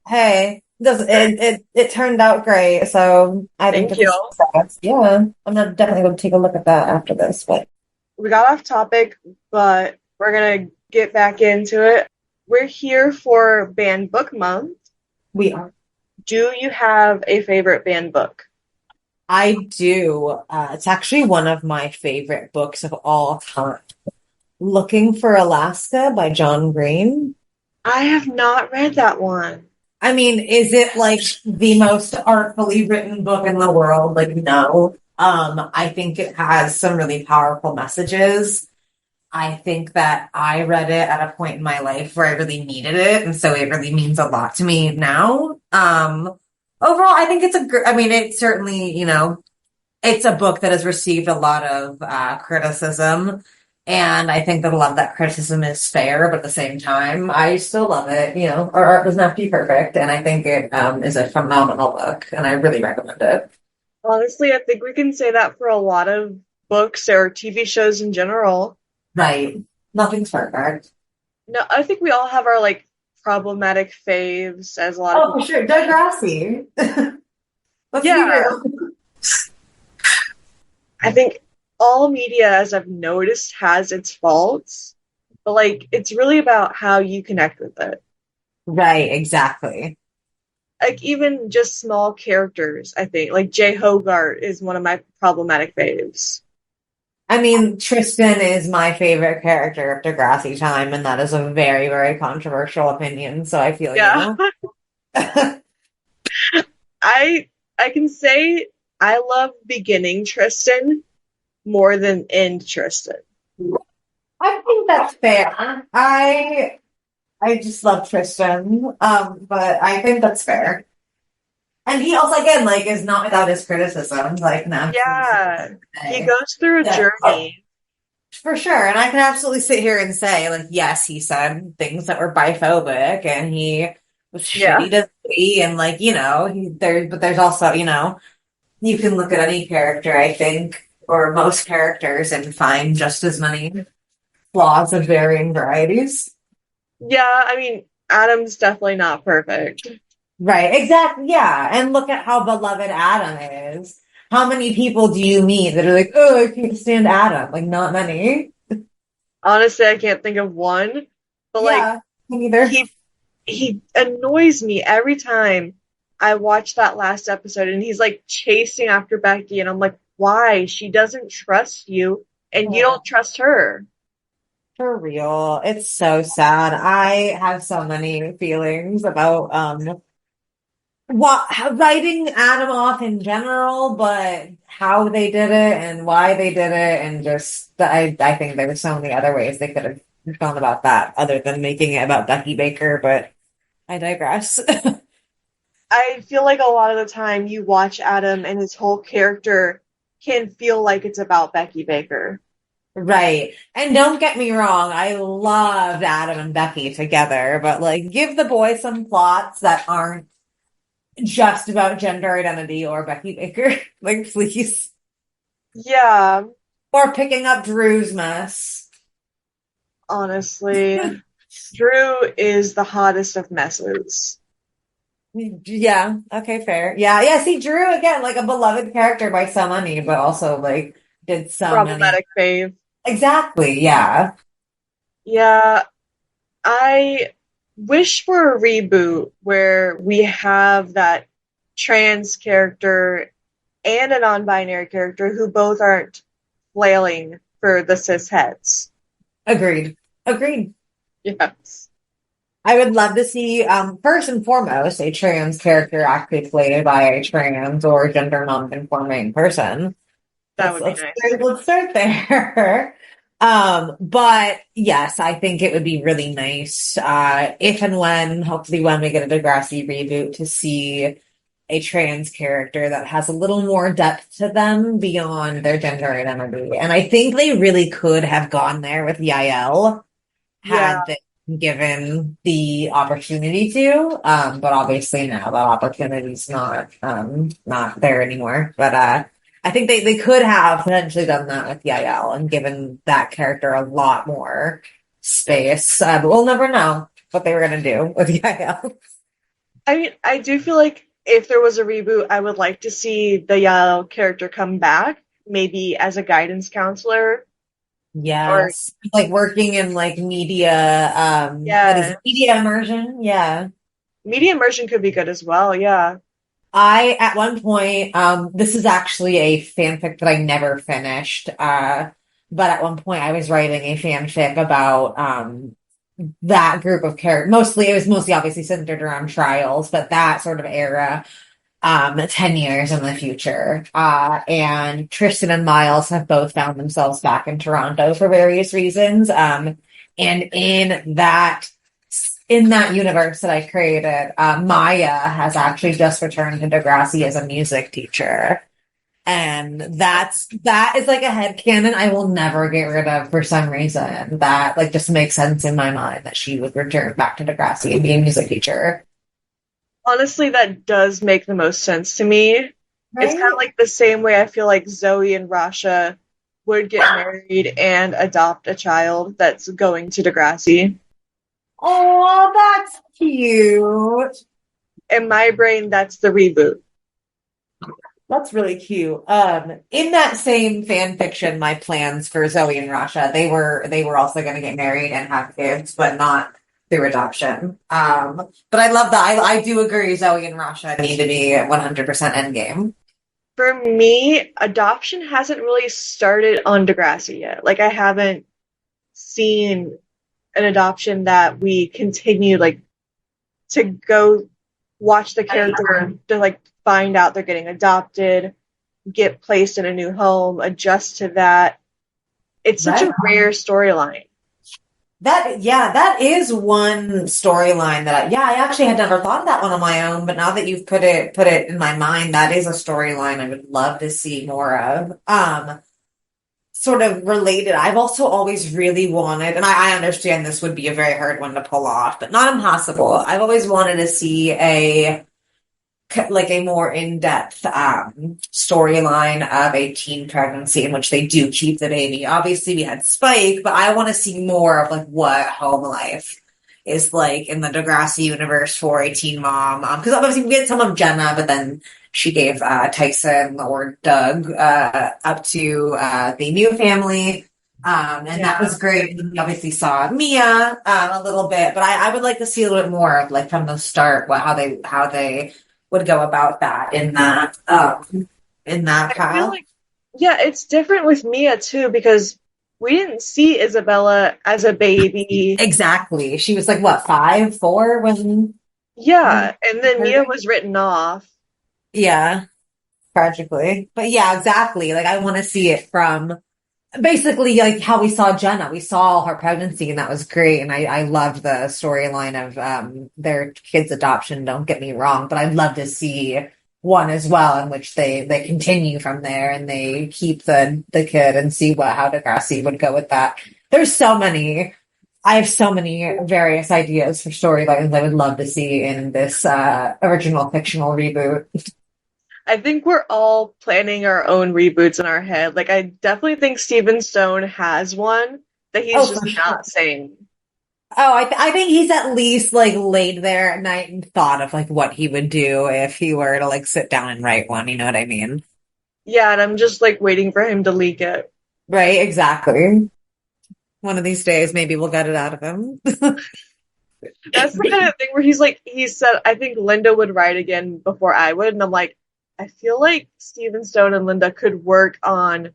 Speaker 2: Hey, it turned out great, so I think
Speaker 1: Thank
Speaker 2: it's a
Speaker 1: you.
Speaker 2: success. Yeah, I'm gonna definitely going to take a look at that after this, but
Speaker 1: We got off topic, but we're gonna get back into it. We're here for Banned Book Month.
Speaker 2: we are.
Speaker 1: Do you have a favorite banned book?
Speaker 2: I do. It's actually one of my favorite books of all time. Looking for Alaska by John Green.
Speaker 1: I have not read that one.
Speaker 2: I mean, is it like the most artfully written book in the world? Like, no. I think it has some really powerful messages. I think that I read it at a point in my life where I really needed it, and so it really means a lot to me now. Overall, I think I mean, it certainly, it's a book that has received a lot of criticism, and I think that a lot of that criticism is fair, but at the same time, I still love it. Our art doesn't have to be perfect, and I think it is a phenomenal book, and I really recommend it.
Speaker 1: Honestly, I think we can say that for a lot of books or TV shows in general.
Speaker 2: Right. Nothing's perfect.
Speaker 1: No, I think we all have our like problematic faves, as a lot of
Speaker 2: Oh,
Speaker 1: people.
Speaker 2: for sure. Degrassi. Let's be
Speaker 1: Yeah,
Speaker 2: real.
Speaker 1: I think all media, as I've noticed, has its faults, but like it's really about how you connect with it.
Speaker 2: Right, exactly.
Speaker 1: Like even just small characters, I think. Like Jay Hogarth is one of my problematic faves.
Speaker 2: I mean, Tristan is my favorite character of Degrassi time, and that is a very, very controversial opinion, so I feel
Speaker 1: Yeah.
Speaker 2: you.
Speaker 1: I can say I love beginning Tristan more than end Tristan.
Speaker 2: I think that's fair. I just love Tristan, but I think that's fair. And he also, again, like, is not without his criticisms. Like, no,
Speaker 1: Yeah. He goes through a
Speaker 2: yeah,
Speaker 1: journey.
Speaker 2: for sure. And I can absolutely sit here and say, like, yes, he said things that were biphobic, and he was
Speaker 1: Yeah.
Speaker 2: shitty to see, and like, but there's also, you can look at any character, I think, or most characters, and find just as many flaws of varying varieties.
Speaker 1: Yeah, I mean, Adam's definitely not perfect.
Speaker 2: Right, exactly. Yeah. And look at how beloved Adam is. How many people do you meet that are like, oh, I can't stand Adam? Like, not many.
Speaker 1: Honestly, I can't think of one, but like
Speaker 2: Yeah, me neither.
Speaker 1: he annoys me every time I watch that last episode and he's like chasing after Becky and I'm like, why? She doesn't trust you and you
Speaker 2: Oh,
Speaker 1: don't trust her.
Speaker 2: for real. It's so sad. I have so many feelings about what writing Adam off in general, but how they did it and why they did it, and just I think there were so many other ways they could have gone about that other than making it about Becky Baker, but I digress.
Speaker 1: I feel like a lot of the time you watch Adam and his whole character can feel like it's about Becky Baker.
Speaker 2: Right. And don't get me wrong, I loved Adam and Becky together, but like give the boy some plots that aren't just about gender identity or Becky Baker. Like, please.
Speaker 1: Yeah.
Speaker 2: Or picking up Drew's mess.
Speaker 1: Honestly, Drew is the hottest of messes.
Speaker 2: Yeah, okay, fair. Yeah, yeah, see, Drew, again, like a beloved character by so many, but also, like, did so many.
Speaker 1: Problematic fave.
Speaker 2: Exactly, yeah.
Speaker 1: Yeah, I wish for a reboot where we have that trans character and a non-binary character who both aren't flailing for the cis heads.
Speaker 2: Agreed. Agreed.
Speaker 1: Yes.
Speaker 2: I would love to see, first and foremost, a trans character actually played by a trans or gender non-conforming person.
Speaker 1: That
Speaker 2: Let's
Speaker 1: would be
Speaker 2: let's
Speaker 1: nice.
Speaker 2: let's start there. But yes, I think it would be really nice, if and when, hopefully when we get a Degrassi reboot, to see a trans character that has a little more depth to them beyond their gender identity. And I think they really could have gone there with Yael
Speaker 1: Yeah.
Speaker 2: had they been given the opportunity to. But obviously now that opportunity's not there anymore. But I think they could have potentially done that with Yael and given that character a lot more space. But we'll never know what they were gonna do with Yael.
Speaker 1: I mean, I do feel like if there was a reboot, I would like to see the Yao character come back, maybe as a guidance counselor or
Speaker 2: Yes. Like working in like media, what is
Speaker 1: yeah,
Speaker 2: it? Media immersion? Yeah.
Speaker 1: media immersion could be good as well. Yeah.
Speaker 2: At one point, this is actually a fanfic that I never finished. But at one point I was writing a fanfic about, that group of characters. It was mostly obviously centered around trials, but that sort of era, 10 years in the future. And Tristan and Miles have both found themselves back in Toronto for various reasons. And in that universe that I created, Maya has actually just returned to Degrassi as a music teacher. And that is like a headcanon I will never get rid of for some reason. That like just makes sense in my mind that she would return back to Degrassi and be a music teacher.
Speaker 1: Honestly, that does make the most sense to me. It's kind of
Speaker 2: Right?
Speaker 1: like the same way I feel like Zoe and Rasha would get married and adopt a child that's going to Degrassi.
Speaker 2: Oh, that's cute.
Speaker 1: In my brain, that's the reboot.
Speaker 2: That's really cute. In that same fan fiction, my plans for Zoe and Rasha, they were also going to get married and have kids, but not through adoption. But I love that. I do agree. Zoe and Rasha need to be 100% endgame.
Speaker 1: For me, adoption hasn't really started on Degrassi yet. Like, I haven't seen an adoption that we continue, like, to go watch the character to, like, find out they're getting adopted, get placed in a new home, adjust to that. It's such
Speaker 2: Right.
Speaker 1: a rare storyline.
Speaker 2: That is one storyline that I actually had never thought of that one on my own, but now that you've put it in my mind, that is a storyline I would love to see more of. Sort of related, I've also always really wanted, and I understand this would be a very hard one to pull off, but not impossible. I've always wanted to see a more in-depth storyline of a teen pregnancy in which they do keep the baby. Obviously, we had Spike, but I want to see more of like what home life is like in the Degrassi universe for a teen mom. Because obviously we get some of Jenna, but then she gave Tyson or Doug up to the new family. And that
Speaker 1: Yeah.
Speaker 2: was great. We obviously saw Mia a little bit, but I would like to see a little bit more of like from the start how they would go about that in that
Speaker 1: I feel
Speaker 2: path.
Speaker 1: like, yeah, it's different with Mia too because we didn't see Isabella as a baby.
Speaker 2: Exactly. She was like what, 5, 4 when
Speaker 1: Yeah, and then Mia was written off.
Speaker 2: yeah, tragically. But yeah, exactly. Like I want to see it from basically like how we saw Jenna. We saw her pregnancy and that was great. And I loved the storyline of their kids' adoption, don't get me wrong, but I'd love to see one as well in which they continue from there and they keep the kid and see how Degrassi would go with that. I have so many various ideas for storylines I would love to see in this original fictional reboot.
Speaker 1: I think we're all planning our own reboots in our head. Like, I definitely think Steven Stone has one that he's
Speaker 2: Oh,
Speaker 1: just
Speaker 2: for sure.
Speaker 1: not saying.
Speaker 2: Oh, I think he's at least like laid there at night and thought of like what he would do if he were to like sit down and write one. You know what I mean?
Speaker 1: Yeah, and I'm just like waiting for him to leak it.
Speaker 2: Right? Exactly. One of these days, maybe we'll get it out of him.
Speaker 1: That's the kind of thing where he's like, he said, I think Linda would write again before I would. And I'm like, I feel like Steven Stone and Linda could work on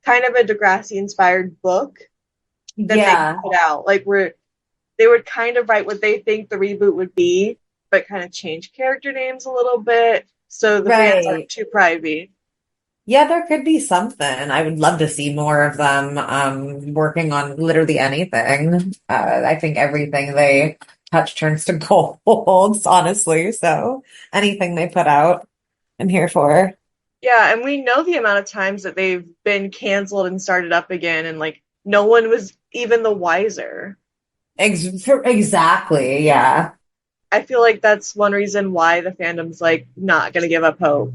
Speaker 1: kind of a Degrassi inspired book that they could
Speaker 2: Yeah,
Speaker 1: put out. Like, where they would kind of write what they think the reboot would be, but kind of change character names a little bit so the fans aren't
Speaker 2: right.
Speaker 1: too privy.
Speaker 2: Yeah, there could be something. I would love to see more of them working on literally anything. I think everything they touch turns to gold, honestly. So anything they put out, I'm here for.
Speaker 1: Yeah, and we know the amount of times that they've been canceled and started up again, and like no one was even the wiser.
Speaker 2: Exactly, yeah.
Speaker 1: I feel like that's one reason why the fandom's like not gonna give up hope.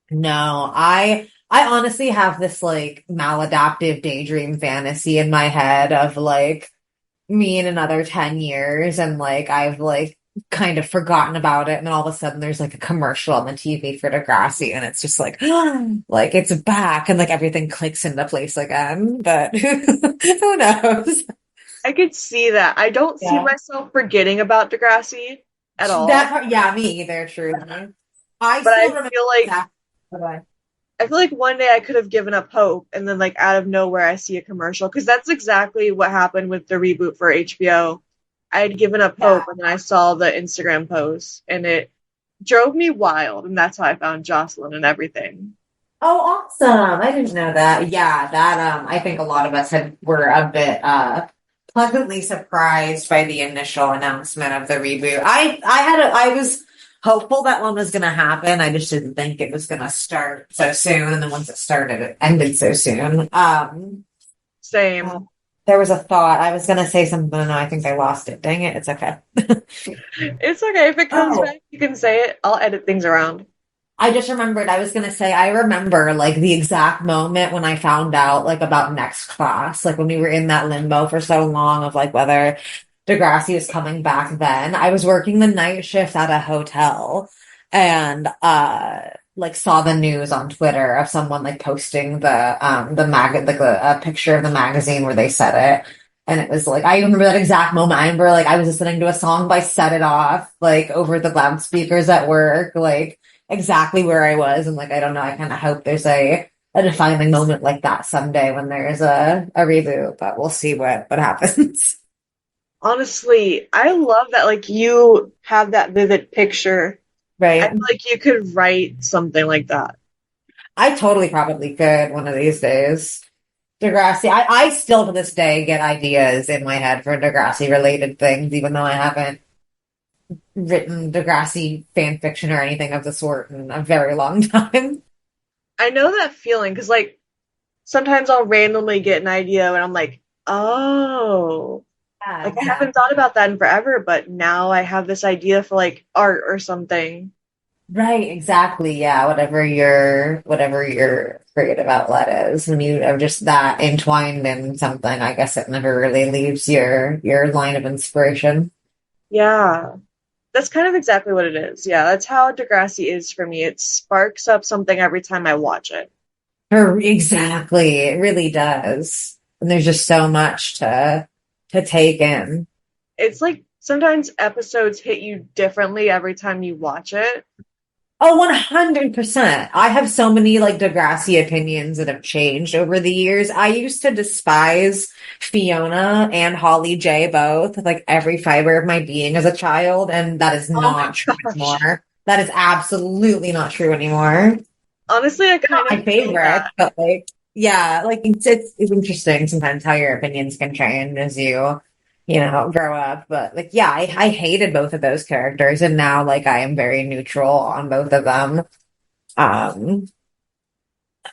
Speaker 2: No, I honestly have this like maladaptive daydream fantasy in my head of like me in another 10 years and like I've like kind of forgotten about it and then all of a sudden there's like a commercial on the TV for Degrassi and it's just like like it's back and like everything clicks into place again. But who knows?
Speaker 1: I could see that. I don't see
Speaker 2: Yeah.
Speaker 1: myself forgetting about Degrassi at
Speaker 2: That
Speaker 1: all,
Speaker 2: part, yeah, me either, true. I
Speaker 1: but
Speaker 2: still remember exactly.
Speaker 1: I feel like one day I could have given up hope, and then like out of nowhere I see a commercial because that's exactly what happened with the reboot for HBO. I had given up hope,
Speaker 2: Yeah.
Speaker 1: and then I saw the Instagram post, and it drove me wild, and that's how I found Jocelyn and everything.
Speaker 2: Oh, awesome. I didn't know that. Yeah, that I think a lot of us were a bit pleasantly surprised by the initial announcement of the reboot. I was hopeful that one was gonna happen. I just didn't think it was gonna start so soon, and then once it started, it ended so soon. Uh,
Speaker 1: Same.
Speaker 2: there was a thought. I was gonna say something, and I think I lost it. Dang it, it's okay.
Speaker 1: It's okay if it comes
Speaker 2: Oh.
Speaker 1: back. You can say it. I'll edit things around.
Speaker 2: I just remembered, I was going to say, I remember like the exact moment when I found out like about next class, like when we were in that limbo for so long of like whether Degrassi was coming back then. I was working the night shift at a hotel and, like saw the news on Twitter of someone like posting like a picture of the magazine where they said it. And it was like, I remember that exact moment. I remember like I was listening to a song by Set It Off, like over the loudspeakers at work, like exactly where I was. And like, I don't know, I kind of hope there's a defining moment like that someday when there's a reboot, but we'll see what happens.
Speaker 1: Honestly, I love that like you have that vivid picture. I
Speaker 2: Right.
Speaker 1: feel like you could write something like that.
Speaker 2: I totally probably could one of these days. Degrassi, I still to this day get ideas in my head for Degrassi related things, even though I haven't written Degrassi fan fiction or anything of the sort in a very long time.
Speaker 1: I know that feeling because like sometimes I'll randomly get an idea and I'm like, oh,
Speaker 2: Yeah,
Speaker 1: like I
Speaker 2: exactly.
Speaker 1: haven't thought about that in forever, but now I have this idea for like art or something.
Speaker 2: Right, exactly. Yeah, whatever your creative outlet is, when you are just that entwined in something, I guess it never really leaves your line of inspiration.
Speaker 1: Yeah, that's kind of exactly what it is. Yeah, that's how Degrassi is for me. It sparks up something every time I watch it.
Speaker 2: Exactly, it really does. And there's just so much to take in.
Speaker 1: It's like sometimes episodes hit you differently every time you watch it.
Speaker 2: Oh, 100%. I have so many like Degrassi opinions that have changed over the years. I used to despise Fiona and Holly J both, with, like every fiber of my being as a child, and that is
Speaker 1: Oh
Speaker 2: not true
Speaker 1: my gosh.
Speaker 2: anymore. That is absolutely not true anymore.
Speaker 1: Honestly, I
Speaker 2: Not
Speaker 1: kind of
Speaker 2: my
Speaker 1: feel
Speaker 2: favorite,
Speaker 1: that.
Speaker 2: but like, yeah, like it's interesting sometimes how your opinions can change as you grow up. But like, yeah, I hated both of those characters, and now like I am very neutral on both of them. Um,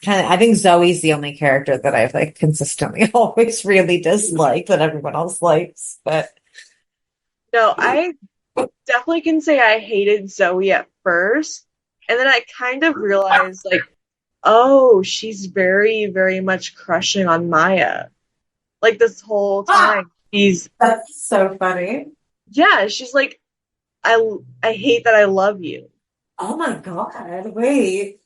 Speaker 2: I think Zoe's the only character that I've like consistently always really disliked that everyone else likes. But
Speaker 1: No, I definitely can say I hated Zoe at first. And then I kind of realized, like, oh, she's very, very much crushing on Maya. Like, this whole
Speaker 2: Ah,
Speaker 1: time, she's,
Speaker 2: that's so funny.
Speaker 1: yeah, she's like, I hate that I love you.
Speaker 2: Oh my God, wait.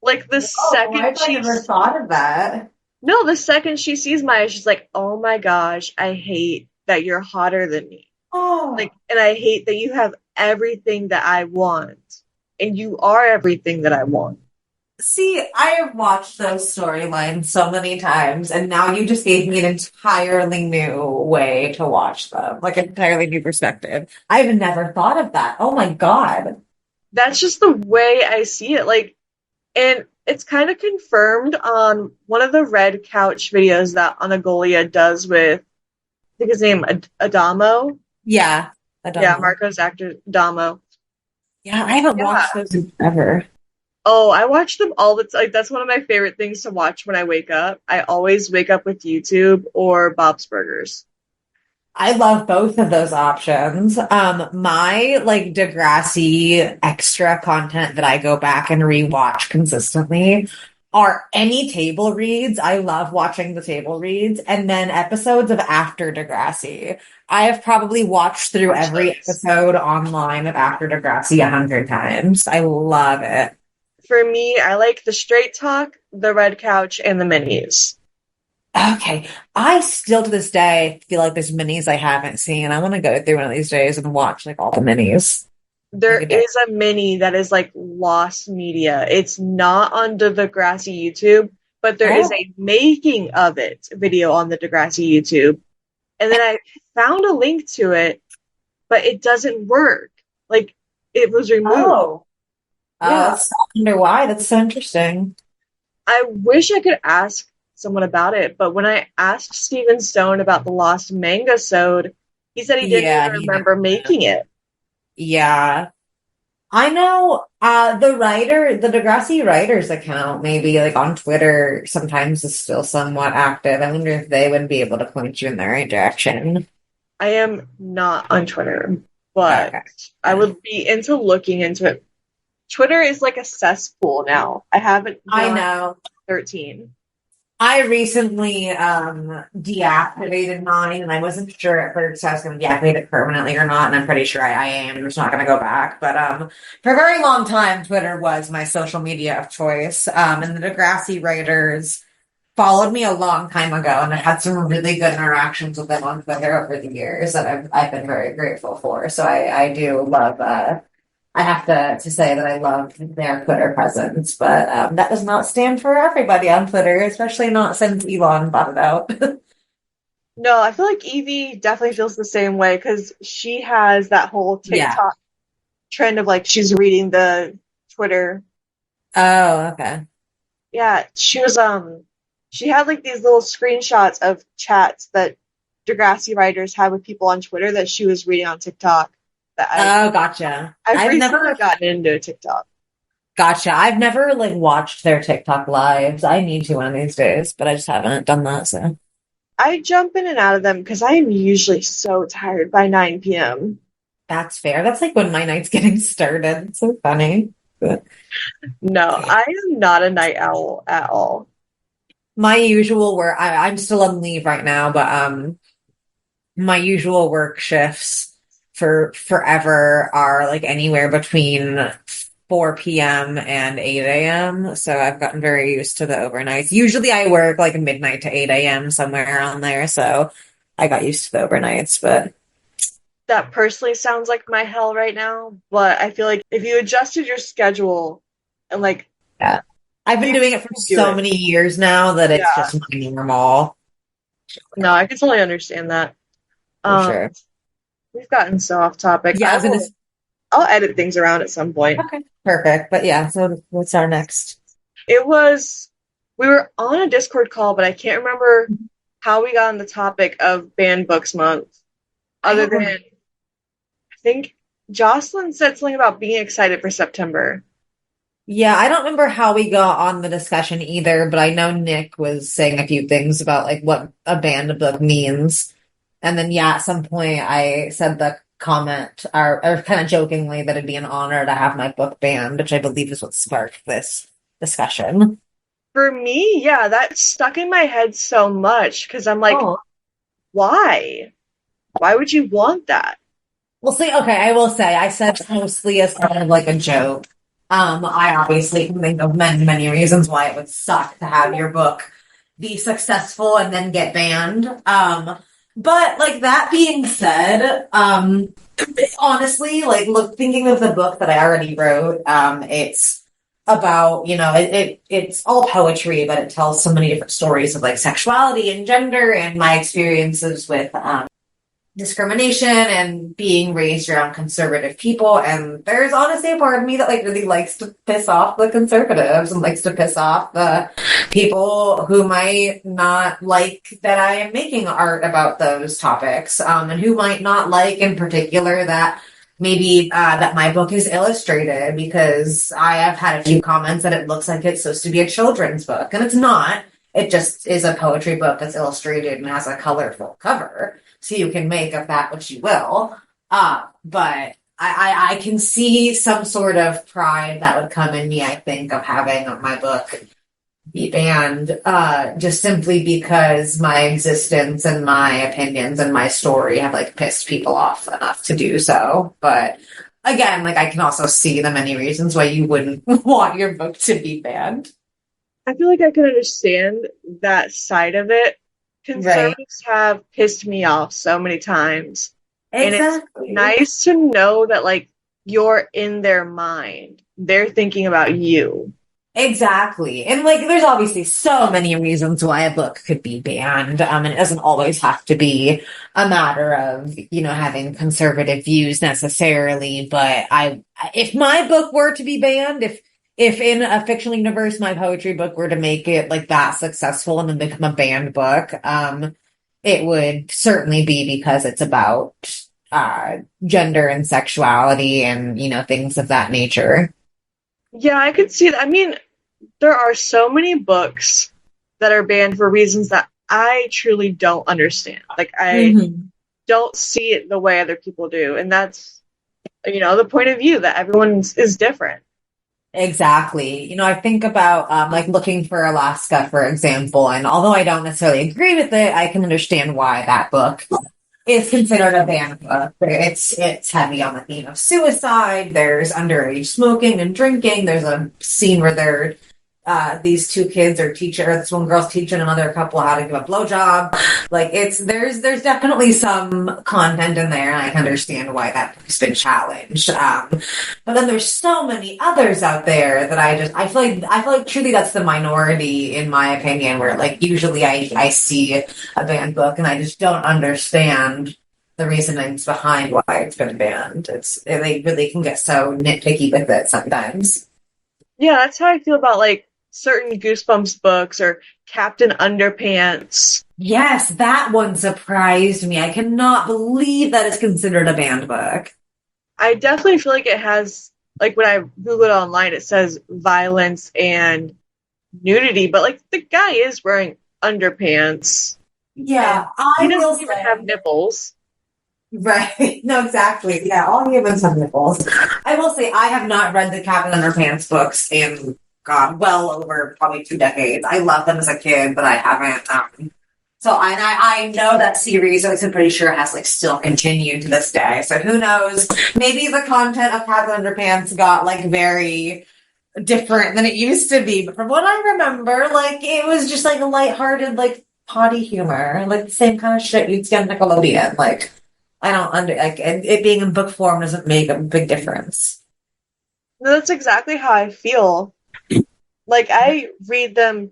Speaker 1: Like,
Speaker 2: Oh, why have I never thought of that?
Speaker 1: the second she sees Maya, she's like, oh my gosh, I hate that you're hotter than me.
Speaker 2: Oh.
Speaker 1: Like, and I hate that you have everything that I want. And you are everything that I want.
Speaker 2: See, I have watched those storylines so many times, and now you just gave me an entirely new way to watch them, like an entirely new perspective. I've never thought of that. Oh my God.
Speaker 1: That's just the way I see it. Like, and it's kind of confirmed on one of the Red Couch videos that Anagolia does with, I think his name, Adamo.
Speaker 2: Yeah, I don't
Speaker 1: Yeah,
Speaker 2: know.
Speaker 1: Marco's actor, Adamo.
Speaker 2: Yeah, I haven't
Speaker 1: Yeah.
Speaker 2: watched those in forever.
Speaker 1: Oh, I watch them all the time. Like, that's one of my favorite things to watch when I wake up. I always wake up with YouTube or Bob's Burgers.
Speaker 2: I love both of those options. My like Degrassi extra content that I go back and rewatch consistently are any table reads. I love watching the table reads, and then episodes of After Degrassi. I have probably watched through
Speaker 1: Watch
Speaker 2: every
Speaker 1: those.
Speaker 2: episode online of After Degrassi 100 times. I love it.
Speaker 1: For me, I like the Straight Talk, the Red Couch, and the Minis.
Speaker 2: Okay. I still to this day feel like there's minis I haven't seen. I want to go through one of these days and watch like all the minis.
Speaker 1: There
Speaker 2: Like a day.
Speaker 1: is a mini that is like lost media. It's not on the Degrassi YouTube, but there is
Speaker 2: Oh.
Speaker 1: a making of it video on the Degrassi YouTube. And then I found a link to it, but it doesn't work. Like, it was removed.
Speaker 2: Oh.
Speaker 1: Yeah.
Speaker 2: That's I wonder why. That's so interesting.
Speaker 1: I wish I could ask someone about it, but when I asked Steven Stone about the lost manga sode, he said he didn't
Speaker 2: Yeah,
Speaker 1: even
Speaker 2: he
Speaker 1: remember making it.
Speaker 2: yeah. I know the writer, the Degrassi writers account, maybe like on Twitter, sometimes is still somewhat active. I wonder if they would be able to point you in the right direction.
Speaker 1: I am not on Twitter, but
Speaker 2: Okay.
Speaker 1: I would be into looking into it. Twitter is like a cesspool now. I haven't been
Speaker 2: I
Speaker 1: on
Speaker 2: know.
Speaker 1: 13.
Speaker 2: I recently deactivated mine, and I wasn't sure at first if I was going to deactivate it permanently or not, and I'm pretty sure I am. I'm just not going to go back. But for a very long time, Twitter was my social media of choice. And the Degrassi writers followed me a long time ago, and I had some really good interactions with them on Twitter over the years that I've been very grateful for. So I do love I have to say that I love their Twitter presence, but that does not stand for everybody on Twitter, especially not since Elon bought it out.
Speaker 1: No, I feel like Evie definitely feels the same way because she has that whole
Speaker 2: Yeah.
Speaker 1: TikTok trend of like she's reading the Twitter.
Speaker 2: Oh, okay.
Speaker 1: Yeah, she had like these little screenshots of chats that Degrassi writers have with people on Twitter that she was reading on TikTok. That
Speaker 2: Oh, gotcha.
Speaker 1: I've recently gotten into TikTok.
Speaker 2: Gotcha. I've never like watched their TikTok lives. I need to one of these days, but I just haven't done that. So
Speaker 1: I jump in and out of them because I am usually so tired by 9 p.m.
Speaker 2: that's fair. That's like when my night's getting started. It's so funny. But
Speaker 1: No, I am not a night owl at all.
Speaker 2: my usual work, I'm still on leave right now, but my usual work shifts for forever are like anywhere between 4 p.m. and 8 a.m. So I've gotten very used to the overnights. Usually I work like midnight to 8 a.m. somewhere around there. So I got used to the overnights, but
Speaker 1: That personally sounds like my hell right now, but I feel like if you adjusted your schedule and like
Speaker 2: yeah. I've been
Speaker 1: you
Speaker 2: doing it for
Speaker 1: do
Speaker 2: so
Speaker 1: it.
Speaker 2: many years now that it's
Speaker 1: Yeah.
Speaker 2: just my normal
Speaker 1: No, I can totally understand that.
Speaker 2: for
Speaker 1: Um,
Speaker 2: sure.
Speaker 1: we've gotten so off topic.
Speaker 2: Yeah, I was gonna.
Speaker 1: I'll edit things around at some point.
Speaker 2: Okay, perfect. But yeah, so what's our next?
Speaker 1: It was we were on a Discord call, but I can't remember how we got on the topic of banned books month.
Speaker 2: I
Speaker 1: Other
Speaker 2: don't
Speaker 1: than
Speaker 2: remember.
Speaker 1: I think Jocelyn said something about being excited for September.
Speaker 2: Yeah, I don't remember how we got on the discussion either, but I know Nick was saying a few things about like what a banned book means. And then yeah, at some point I said the comment or kind of jokingly that it'd be an honor to have my book banned, which I believe is what sparked this discussion.
Speaker 1: For me, yeah, that stuck in my head so much because I'm like,
Speaker 2: Oh.
Speaker 1: why? Why would you want that?
Speaker 2: Well, see, okay, I will say I said mostly as kind of like a joke. I obviously can think of many, many reasons why it would suck to have your book be successful and then get banned. But like that being said, honestly, like thinking of the book that I already wrote, it's about, it's all poetry, but it tells so many different stories of like sexuality and gender and my experiences with, discrimination and being raised around conservative people. And there's honestly a part of me that like really likes to piss off the conservatives and likes to piss off the people who might not like that I am making art about those topics, and who might not like in particular that maybe that my book is illustrated, because I have had a few comments that it looks like it's supposed to be a children's book, and it's not. It just is a poetry book that's illustrated and has a colorful cover. So you can make of that what you will. But I can see some sort of pride that would come in me, I think, of having my book be banned, just simply because my existence and my opinions and my story have like pissed people off enough to do so. But again, like I can also see the many reasons why you wouldn't want your book to be banned.
Speaker 1: I feel like I can understand that side of it. Conservatives have pissed me off so many times.
Speaker 2: Exactly.
Speaker 1: And it's nice to know that, like, you're in their mind. They're thinking about you.
Speaker 2: Exactly. And, like, there's obviously so many reasons why a book could be banned. And it doesn't always have to be a matter of, having conservative views necessarily. But if my book were to be banned, if in a fictional universe my poetry book were to make it like that successful and then become a banned book, it would certainly be because it's about gender and sexuality and things of that nature.
Speaker 1: Yeah, I could see that. I mean, there are so many books that are banned for reasons that I truly don't understand. Like, I don't see it the way other people do, and that's the point of view that everyone is different.
Speaker 2: Exactly. I think about like Looking for Alaska, for example, and although I don't necessarily agree with it, I can understand why that book is considered a banned book. It's heavy on the theme of suicide. There's underage smoking and drinking. There's a scene where these two kids are this one girl's teaching another couple how to give a blowjob. Like there's definitely some content in there, and I can understand why that's been challenged. But then there's so many others out there that I feel like truly that's the minority in my opinion, where like usually I see a banned book and I just don't understand the reasonings behind why it's been banned. They really can get so nitpicky with it sometimes.
Speaker 1: Yeah, that's how I feel about like certain Goosebumps books or Captain Underpants.
Speaker 2: Yes, that one surprised me. I cannot believe that it's considered a banned book.
Speaker 1: I definitely feel like it has, like when I Googled it online, it says violence and nudity, but like the guy is wearing underpants.
Speaker 2: Yeah,
Speaker 1: he doesn't even have nipples.
Speaker 2: Right. No, exactly. Yeah, all humans have nipples. I will say I have not read the Captain Underpants books in well over probably 2 decades. I loved them as a kid, but I haven't. So I know that series, I'm pretty sure has like still continued to this day. So who knows? Maybe the content of Captain Underpants got like very different than it used to be. But from what I remember, like it was just like a lighthearted, like potty humor, like the same kind of shit you'd see on Nickelodeon. Like I don't it being in book form doesn't make a big difference.
Speaker 1: No, that's exactly how I feel. Like, I read them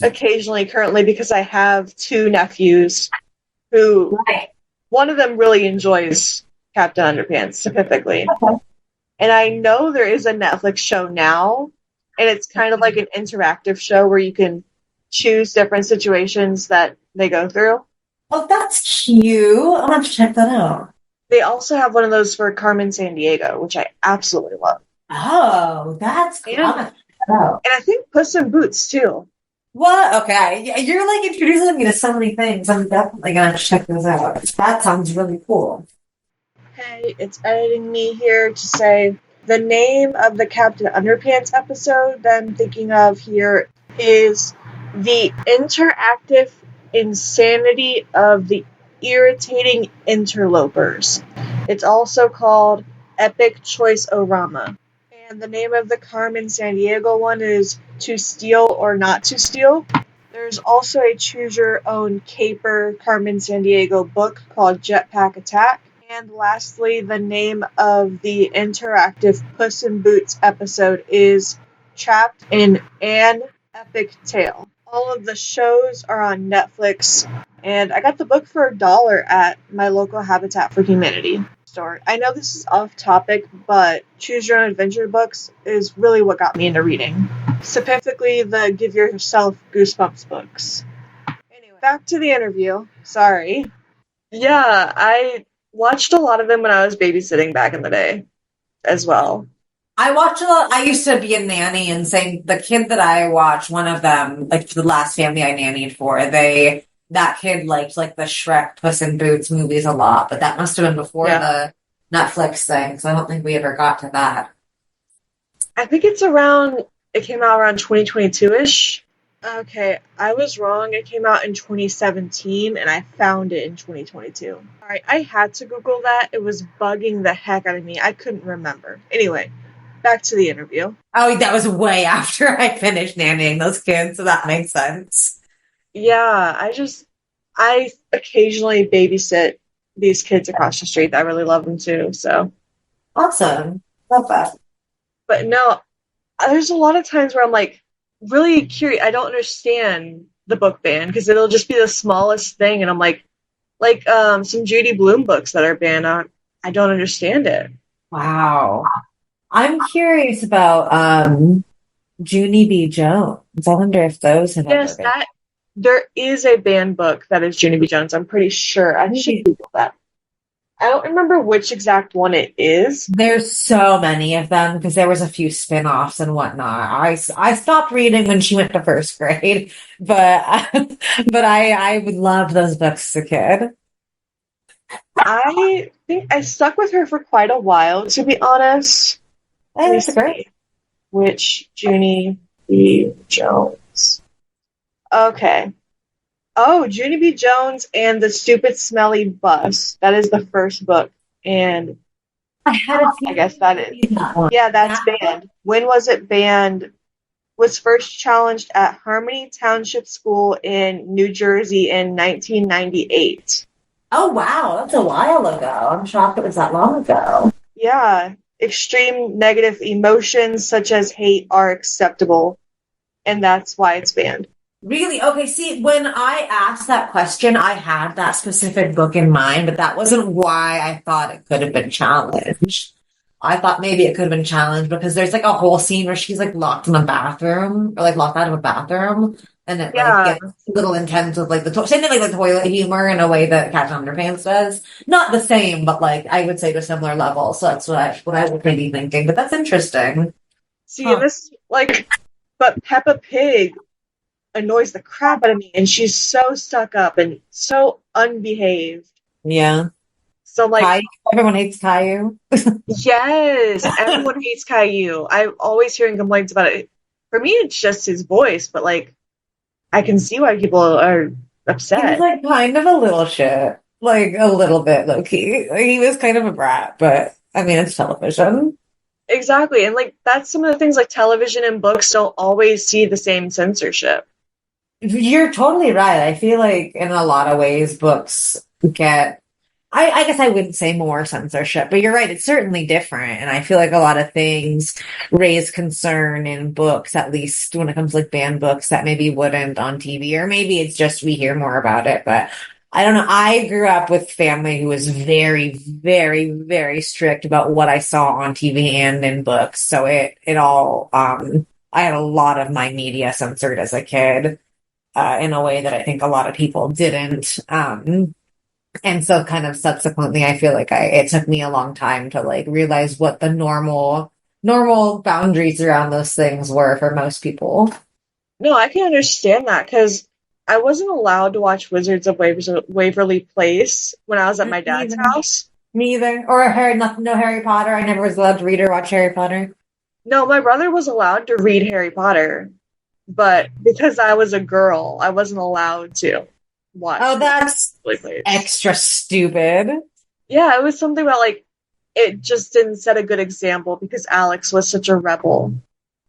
Speaker 1: occasionally currently because I have 2 nephews who, one of them really enjoys Captain Underpants, specifically. Okay. And I know there is a Netflix show now, and it's kind of like an interactive show where you can choose different situations that they go through.
Speaker 2: Oh, that's cute. I'll have to check that out.
Speaker 1: They also have one of those for Carmen Sandiego, which I absolutely love.
Speaker 2: Oh, that's cool.
Speaker 1: And I think Puss in Boots, too.
Speaker 2: What? Okay. You're, like, introducing me to so many things. I'm definitely going to check those out. That sounds really cool.
Speaker 1: Hey, it's editing me here to say the name of the Captain Underpants episode that I'm thinking of here is The Interactive Insanity of the Irritating Interlopers. It's also called Epic Choice Orama. And the name of the Carmen Sandiego one is To Steal or Not to Steal. There's also a choose your own caper Carmen Sandiego book called Jetpack Attack. And lastly, the name of the interactive Puss in Boots episode is Trapped in an Epic Tale. All of the shows are on Netflix, and I got the book for $1 at my local Habitat for Humanity store. I know this is off topic, but choose your own adventure books is really what got me into reading. Specifically, the Give Yourself Goosebumps books. Anyway, back to the interview. Sorry. Yeah, I watched a lot of them when I was babysitting back in the day as well.
Speaker 2: I watch a lot. I used to be a nanny, and saying the kid that I watched, one of them, like the last family I nannied for, that kid liked like the Shrek Puss in Boots movies a lot, but that must have been before the Netflix thing, so I don't think we ever got to that.
Speaker 1: I think it came out around 2022-ish. Okay, I was wrong. It came out in 2017, and I found it in 2022. Alright, I had to Google that. It was bugging the heck out of me. I couldn't remember. Anyway, back to the interview.
Speaker 2: Oh, that was way after I finished nannying those kids, so that makes sense.
Speaker 1: Yeah, I occasionally babysit these kids across the street. I really love them too, so.
Speaker 2: Awesome. Love that.
Speaker 1: But no, there's a lot of times where I'm like, really curious. I don't understand the book ban because it'll just be the smallest thing, and I'm like some Judy Blume books that are banned. I don't understand it.
Speaker 2: Wow, I'm curious about Junie B. Jones. I wonder if those have ever been.
Speaker 1: There is a banned book that is Junie B. Jones. I'm pretty sure. I should Google that. I don't remember which exact one it is.
Speaker 2: There's so many of them because there was a few spin-offs and whatnot. I stopped reading when she went to first grade, but I would love those books as a kid.
Speaker 1: I think I stuck with her for quite a while, to be honest.
Speaker 2: That's great.
Speaker 1: Which Junie B. Jones? Okay. Oh, Junie B. Jones and the Stupid Smelly Bus. That is the first book. And I guess that is. Yeah, that's banned. When was it banned? Was first challenged at Harmony Township School in New Jersey in 1998.
Speaker 2: Oh, wow. That's a while ago. I'm shocked it was that long ago.
Speaker 1: Yeah. Extreme negative emotions such as hate are acceptable. And that's why it's banned.
Speaker 2: Really? Okay, see, when I asked that question, I had that specific book in mind, but that wasn't why I thought it could have been challenged. I thought maybe it could have been challenged because there's like a whole scene where she's like locked in a bathroom, or like locked out of a bathroom, and it like gets a little intense with like same thing like the toilet humor in a way that Captain Underpants does. Not the same, but like I would say to a similar level. So that's what I was maybe thinking. But that's interesting.
Speaker 1: See, this but Peppa Pig annoys the crap out of me, and she's so stuck up and so unbehaved.
Speaker 2: Yeah.
Speaker 1: So like
Speaker 2: everyone hates Caillou.
Speaker 1: Yes, everyone hates Caillou. I'm always hearing complaints about it. For me, it's just his voice, but like I can see why people are upset.
Speaker 2: He's like kind of a little shit, like a little bit low key. He was kind of a brat, but I mean, it's television.
Speaker 1: Exactly, and like that's some of the things like television and books don't always see the same censorship.
Speaker 2: You're totally right. I feel like in a lot of ways, books get, I guess I wouldn't say more censorship, but you're right. It's certainly different. And I feel like a lot of things raise concern in books, at least when it comes to like banned books that maybe wouldn't on TV, or maybe it's just we hear more about it. But I don't know. I grew up with family who was very, very, very strict about what I saw on TV and in books. So it all, I had a lot of my media censored as a kid. In a way that I think a lot of people didn't. And so kind of subsequently, I feel like it took me a long time to like realize what the normal boundaries around those things were for most people.
Speaker 1: No, I can understand that because I wasn't allowed to watch Wizards of Waverly Place when I was at my dad's house.
Speaker 2: Me either. Or no Harry Potter. I never was allowed to read or watch Harry Potter.
Speaker 1: No, my brother was allowed to read Harry Potter, but because I was a girl, I wasn't allowed to watch
Speaker 2: Oh, that's
Speaker 1: Play Plates.
Speaker 2: extra stupid.
Speaker 1: Yeah, it was something about like it just didn't set a good example because Alex was such a rebel.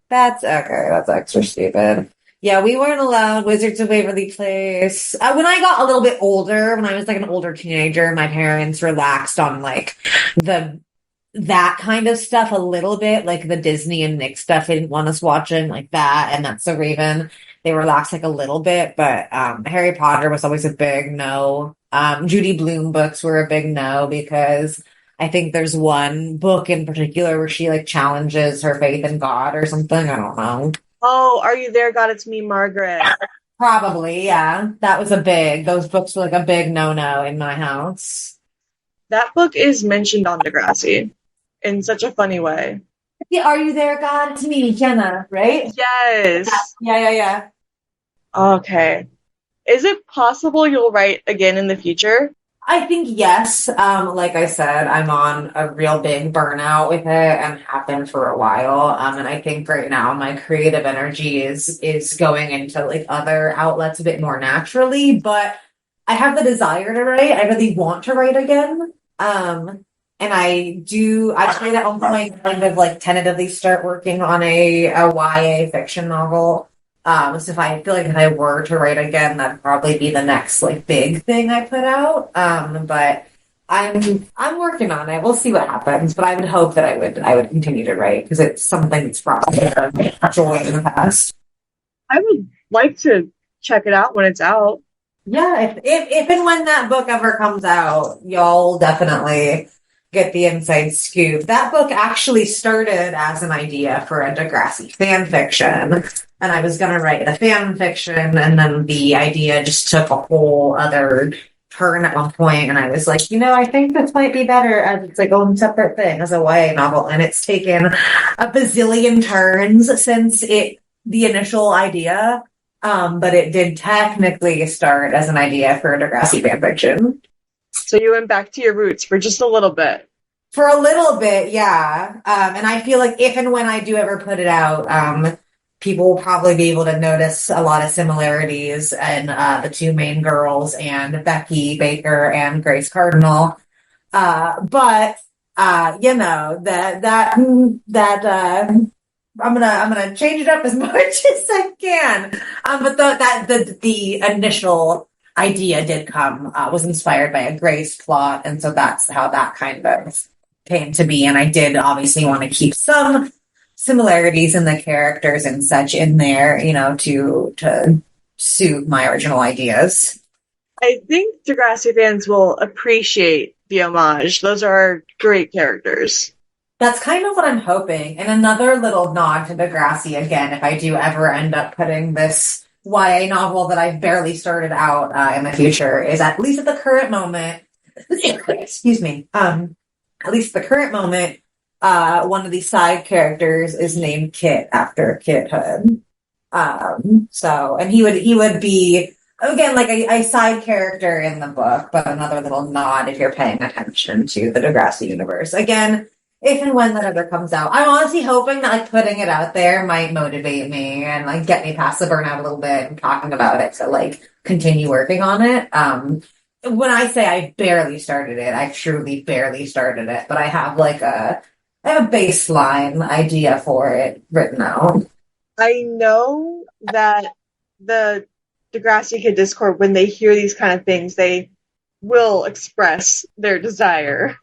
Speaker 2: That's okay. That's extra stupid. Yeah, we weren't allowed Wizards of Waverly Place. When I got a little bit older, when I was like an older teenager, my parents relaxed on like the that kind of stuff a little bit, like the Disney and Nick stuff. They didn't want us watching like that, and That's So Raven. They relaxed like a little bit, but Harry Potter was always a big no. Judy Blume books were a big no because I think there's one book in particular where she like challenges her faith in God or something. I don't know.
Speaker 1: Oh, Are You There, God? It's Me, Margaret.
Speaker 2: Probably, yeah. That was those books were like a big no-no in my house.
Speaker 1: That book is mentioned on Degrassi in such a funny way.
Speaker 2: Yeah, Are You There, God? It's me, Jenna, right?
Speaker 1: Yes.
Speaker 2: Yeah.
Speaker 1: Okay. Is it possible you'll write again in the future?
Speaker 2: I think yes. Like I said, I'm on a real big burnout with it and have been for a while. And I think right now my creative energy is going into like other outlets a bit more naturally, but I have the desire to write. I really want to write again. And I try to at one point kind of like tentatively start working on a YA fiction novel. So if I feel like if I were to write again, that'd probably be the next like big thing I put out. But I'm working on it. We'll see what happens. But I would hope that I would continue to write because it's something that's brought me joy in the past.
Speaker 1: I would like to check it out when it's out.
Speaker 2: Yeah, if and when that book ever comes out, y'all definitely get the inside scoop. That book actually started as an idea for a Degrassi fan fiction, and I was going to write a fan fiction, and then the idea just took a whole other turn at one point, and I was like, I think this might be better as its like own separate thing as a YA novel, and it's taken a bazillion turns since the initial idea. But it did technically start as an idea for a Degrassi fanfiction.
Speaker 1: So you went back to your roots for just a little bit.
Speaker 2: For a little bit, yeah. And I feel like if and when I do ever put it out, people will probably be able to notice a lot of similarities in the two main girls and Becky Baker and Grace Cardinal. But I'm gonna change it up as much as I can. But the initial idea did come was inspired by a Grace plot, and so that's how that kind of came to be. And I did obviously want to keep some similarities in the characters and such in there, to suit my original ideas.
Speaker 1: I think Degrassi fans will appreciate the homage. Those are great characters.
Speaker 2: That's kind of what I'm hoping. And another little nod to Degrassi again, if I do ever end up putting this YA novel that I've barely started out in the future, is at least at the current moment, excuse me, at least at the current moment, one of the side characters is named Kit after Kit Hood. And he would be again like a side character in the book, but another little nod if you're paying attention to the Degrassi universe. Again, if and when that ever comes out, I'm honestly hoping that like putting it out there might motivate me and like get me past the burnout a little bit and talking about it to like continue working on it. When I say I barely started it, I truly barely started it, but I have a baseline idea for it written out.
Speaker 1: I know that the Degrassi Kid Discord, when they hear these kind of things, they will express their desire.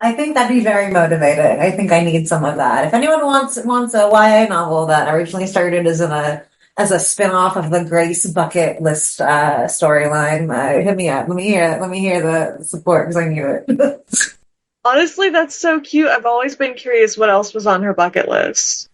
Speaker 2: I think that'd be very motivating. I think I need some of that. If anyone wants a YA novel that originally started as a spin-off of the Grace bucket list storyline, hit me up. Let me hear the support because I need it.
Speaker 1: Honestly, that's so cute. I've always been curious what else was on her bucket list.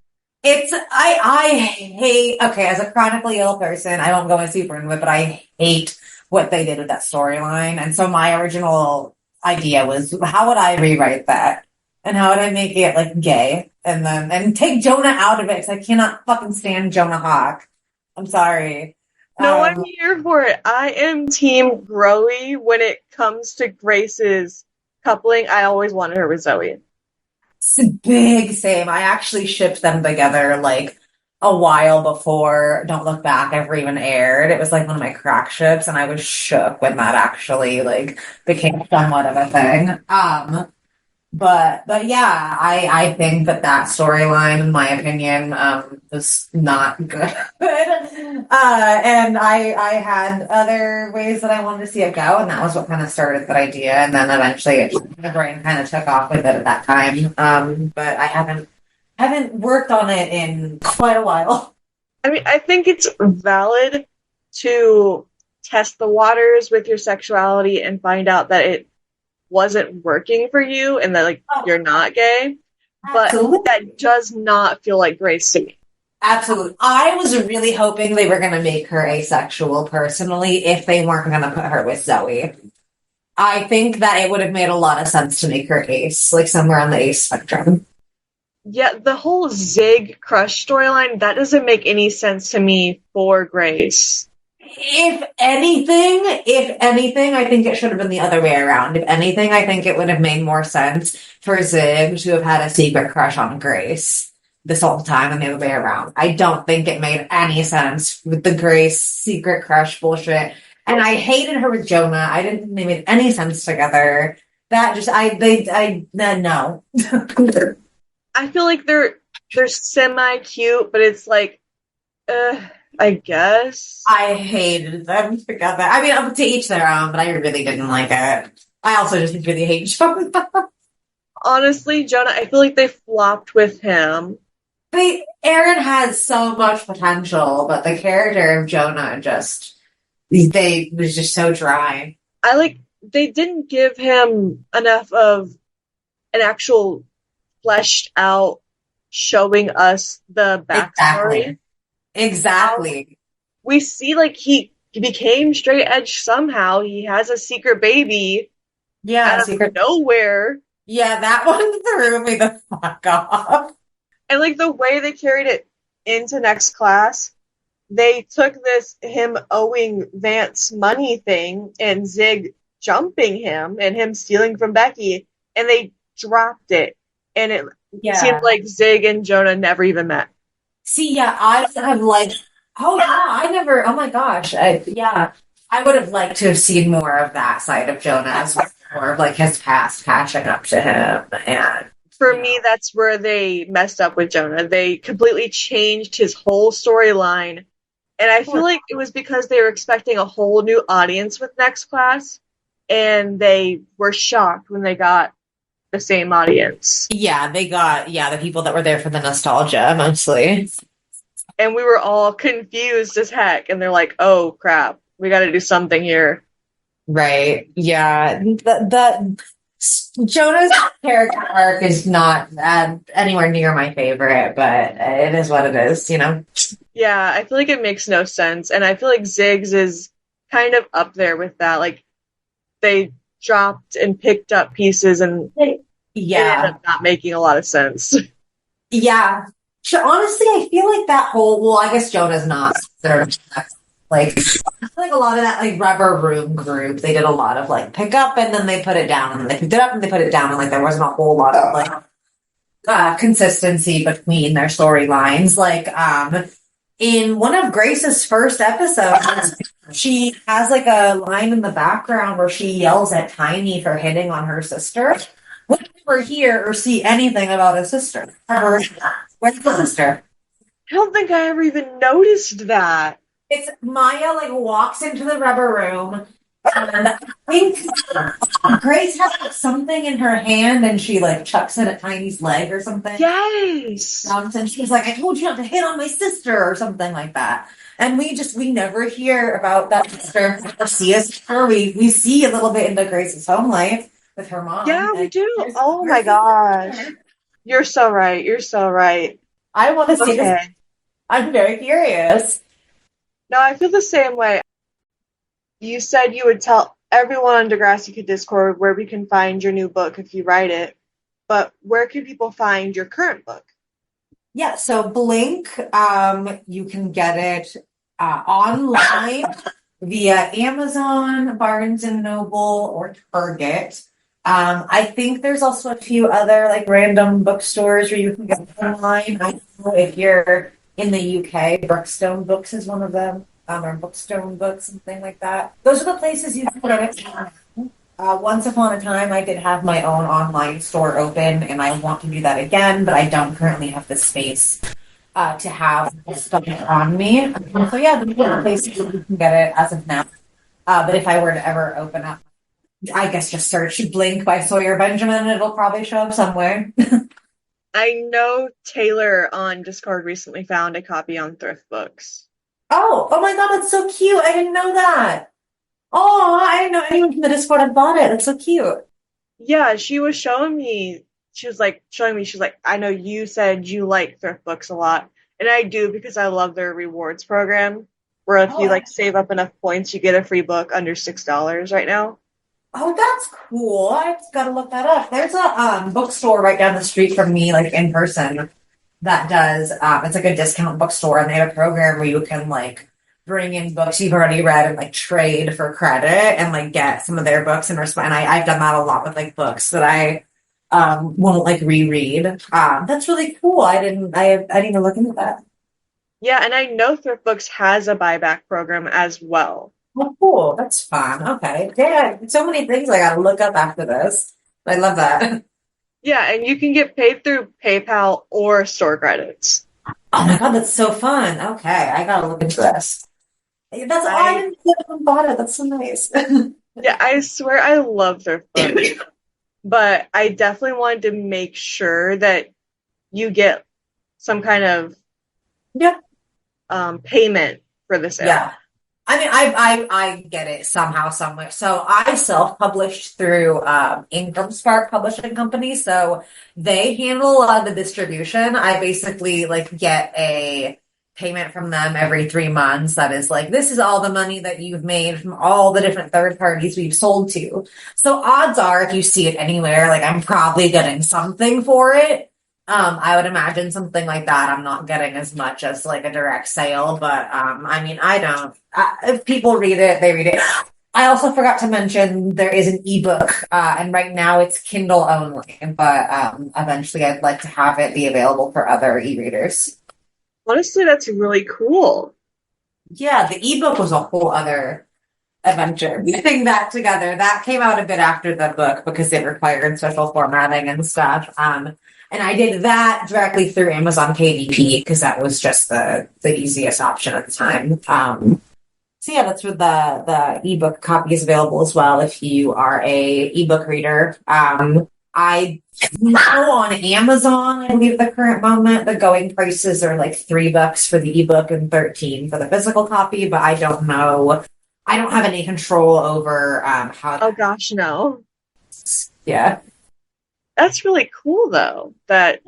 Speaker 2: I hate, okay, as a chronically ill person, I won't go super into it, but I hate what they did with that storyline. And so my original idea was, how would I rewrite that? And how would I make it like gay? And take Jonah out of it because I cannot fucking stand Jonah Hawk. I'm sorry.
Speaker 1: No, I'm here for it. I am team Growy when it comes to Grace's coupling, I always wanted her with Zoe.
Speaker 2: It's a big same. I actually shipped them together like a while before Don't Look Back ever even aired. It was like one of my crack ships, and I was shook when that actually like became somewhat of a thing. But yeah, I think that storyline, in my opinion, was not good. And I had other ways that I wanted to see it go, and that was what kind of started that idea. And then eventually, my brain kind of took off with it at that time. But I haven't worked on it in quite a while.
Speaker 1: I mean, I think it's valid to test the waters with your sexuality and find out that it wasn't working for you and that like you're not gay, but
Speaker 2: Absolutely.
Speaker 1: that does not feel like Grace to me.
Speaker 2: Absolutely. I was really hoping they were going to make her asexual personally if they weren't going to put her with Zoe. I think that it would have made a lot of sense to make her ace, like somewhere on the ace spectrum.
Speaker 1: Yeah, the whole Zig crush storyline, that doesn't make any sense to me for Grace.
Speaker 2: If anything, I think it should have been the other way around. If anything, I think it would have made more sense for Zig to have had a secret crush on Grace this whole time than the other way around. I don't think it made any sense with the Grace secret crush bullshit. And I hated her with Jonah. I didn't think they made any sense together. That just, no.
Speaker 1: I feel like they're semi-cute, but it's like, I guess.
Speaker 2: I hated them together. I mean, up to each their own, but I really didn't like it. I also just really hate Jonah.
Speaker 1: Honestly, Jonah, I feel like they flopped with him.
Speaker 2: Aaron has so much potential, but the character of Jonah was just so dry.
Speaker 1: They didn't give him enough of an actual fleshed out showing us the backstory.
Speaker 2: Exactly.
Speaker 1: We see like he became straight edge somehow. He has a secret baby.
Speaker 2: Yeah,
Speaker 1: out of nowhere.
Speaker 2: Yeah, that one threw me the fuck off.
Speaker 1: And like the way they carried it into next class, they took this him owing Vance money thing and Zig jumping him and him stealing from Becky, and they dropped it. And it seemed like Zig and Jonah never even met.
Speaker 2: See, yeah, I would have liked, oh my gosh. I would have liked to have seen more of that side of Jonah as well, more of like his past catching up to him. And
Speaker 1: for me, that's where they messed up with Jonah. They completely changed his whole storyline. And I feel like it was because they were expecting a whole new audience with Next Class, and they were shocked when they got the same audience.
Speaker 2: Yeah, they got, the people that were there for the nostalgia, mostly.
Speaker 1: And we were all confused as heck, and they're like, oh, crap, we gotta do something here.
Speaker 2: Right, yeah. Jonah's character arc is not anywhere near my favorite, but it is what it is, you know?
Speaker 1: Yeah, I feel like it makes no sense, and I feel like Ziggs is kind of up there with that. Like, they dropped and picked up pieces, and it ended up not making a lot of sense.
Speaker 2: Yeah. So honestly, I feel like that whole, I guess Jonah's not. Like, I feel like a lot of that, like, Rubber Room group, they did a lot of, like, pick up, and then they put it down, and then they picked it up, and they put it down, and, like, there wasn't a whole lot of, like, consistency between their storylines. Like, in one of Grace's first episodes, she has, like, a line in the background where she yells at Tiny for hitting on her sister. We never hear or see anything about a sister. Where's the sister?
Speaker 1: I don't think I ever even noticed that.
Speaker 2: It's Maya, like, walks into the Rubber Room, and I think Grace has like, something in her hand, and she, like, chucks it at Tiny's leg or something.
Speaker 1: Yes!
Speaker 2: And she's like, I told you not to hit on my sister, or something like that. And we never hear about that sister or see a sister. We see a little bit into Grace's home life with her mom.
Speaker 1: Yeah, we do. Oh my gosh. You're so right. You're so right.
Speaker 2: I want to see this. I'm very curious.
Speaker 1: No, I feel the same way. You said you would tell everyone on Degrassi Discord where we can find your new book if you write it, but where can people find your current book?
Speaker 2: Yeah, so Blink, you can get it online via Amazon, Barnes & Noble, or Target. I think there's also a few other like random bookstores where you can get them online. I don't know if you're in the UK, Brookstone Books is one of them, or Bookstone Books, something like that. Those are the places you can get it. Once upon a time, I did have my own online store open, and I want to do that again, but I don't currently have the space to have stuff on me. So yeah, those are the places where you can get it as of now. But if I were to ever open up, I guess just search Blink by Sawyer Benjamin and it'll probably show up somewhere.
Speaker 1: I know Taylor on Discord recently found a copy on Thrift Books.
Speaker 2: Oh my God, that's so cute. I didn't know that. Oh, I didn't know anyone from the Discord had bought it. That's so cute.
Speaker 1: Yeah, she was showing me, she's like, I know you said you like Thrift Books a lot. And I do because I love their rewards program, where if you
Speaker 2: Oh,
Speaker 1: like save up enough points, you get a free book under $6 right now.
Speaker 2: oh, that's cool. I just gotta look that up. There's a bookstore right down the street from me, like in person, that does it's like a discount bookstore and they have a program where you can like bring in books you've already read and like trade for credit and like get some of their books and respond. And I've done that a lot with like books that I won't like reread. That's really cool. I didn't even look into that.
Speaker 1: Yeah, and I know Thrift Books has a buyback program as well.
Speaker 2: Oh, cool. That's fun. Okay. Yeah, so many things I gotta look up after this. I love that.
Speaker 1: Yeah, and you can get paid through PayPal or store credits.
Speaker 2: Oh my God, that's so fun. Okay, I gotta look into this. That's all I
Speaker 1: I
Speaker 2: didn't know anyone bought it. That's so nice.
Speaker 1: Yeah, I swear I love Thrift Books, but I definitely wanted to make sure that you get some kind of
Speaker 2: Yeah.
Speaker 1: payment for the sale.
Speaker 2: Yeah. I mean, I get it somehow, somewhere. So I self-published through Income Spark Publishing Company. So they handle a lot of the distribution. I basically like get a payment from them every 3 months. That is like, this is all the money that you've made from all the different third parties we've sold to. So odds are, if you see it anywhere, like I'm probably getting something for it. I would imagine something like that. I'm not getting as much as like a direct sale, but I mean, I don't. If people read it, they read it. I also forgot to mention there is an ebook, and right now it's Kindle only, but eventually I'd like to have it be available for other e-readers.
Speaker 1: Honestly, that's really cool.
Speaker 2: Yeah, the ebook was a whole other adventure. Putting that together, that came out a bit after the book because it required special formatting and stuff. And I did that directly through Amazon KDP because that was just the easiest option at the time. So yeah, that's where the ebook copy is available as well if you are a ebook reader. I know on Amazon, I believe at the current moment, the going prices are like $3 for the ebook and 13 for the physical copy, but I don't know. I don't have any control over how
Speaker 1: Oh
Speaker 2: that.
Speaker 1: gosh, no.
Speaker 2: Yeah.
Speaker 1: That's really cool though, that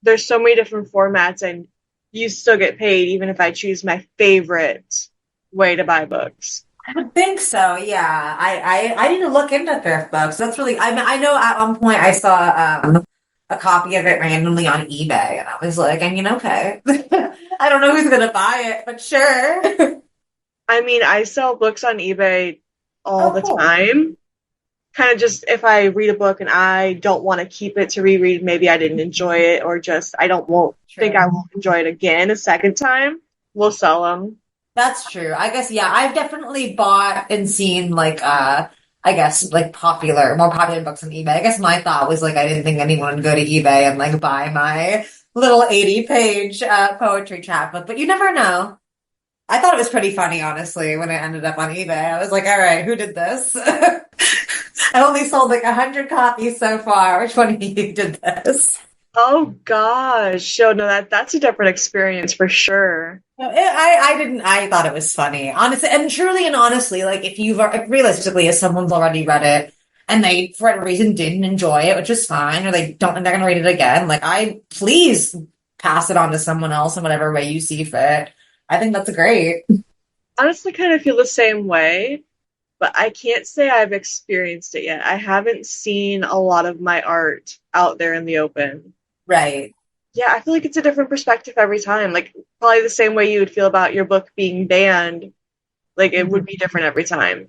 Speaker 1: there's so many different formats and you still get paid even if I choose my favorite way to buy books.
Speaker 2: I would think so. Yeah, I need to look into thrift books. That's really. I mean, I know at one point I saw a copy of it randomly on eBay, and I was like, I mean, okay, I don't know who's gonna buy it, but sure.
Speaker 1: I mean, I sell books on eBay all
Speaker 2: Oh,
Speaker 1: the
Speaker 2: cool.
Speaker 1: time. Kind of just if I read a book and I don't want to keep it to reread, maybe I didn't enjoy it, or just I don't won't think I
Speaker 2: True.
Speaker 1: won't enjoy it again a second time, we'll sell them.
Speaker 2: That's true. I guess yeah, I've definitely bought and seen like I guess like more popular books on eBay. I guess my thought was like I didn't think anyone would go to eBay and like buy my little 80-page poetry chapbook, but you never know. I thought it was pretty funny, honestly, when it ended up on eBay. I was like, all right, who did this? I only sold like 100 copies so far. Which one of you did this?
Speaker 1: Oh gosh, oh no, that's a different experience for sure.
Speaker 2: I didn't. I thought it was funny, honestly, and truly and honestly. Like, if realistically, if someone's already read it and they, for whatever reason, didn't enjoy it, which is fine, or they don't, and they're gonna read it again. Like, I please pass it on to someone else in whatever way you see fit. I think that's great.
Speaker 1: Honestly, kind of feel the same way, but I can't say I've experienced it yet. I haven't seen a lot of my art out there in the open.
Speaker 2: Right.
Speaker 1: Yeah, I feel like it's a different perspective every time. Like probably the same way you would feel about your book being banned. Like it would be different every time.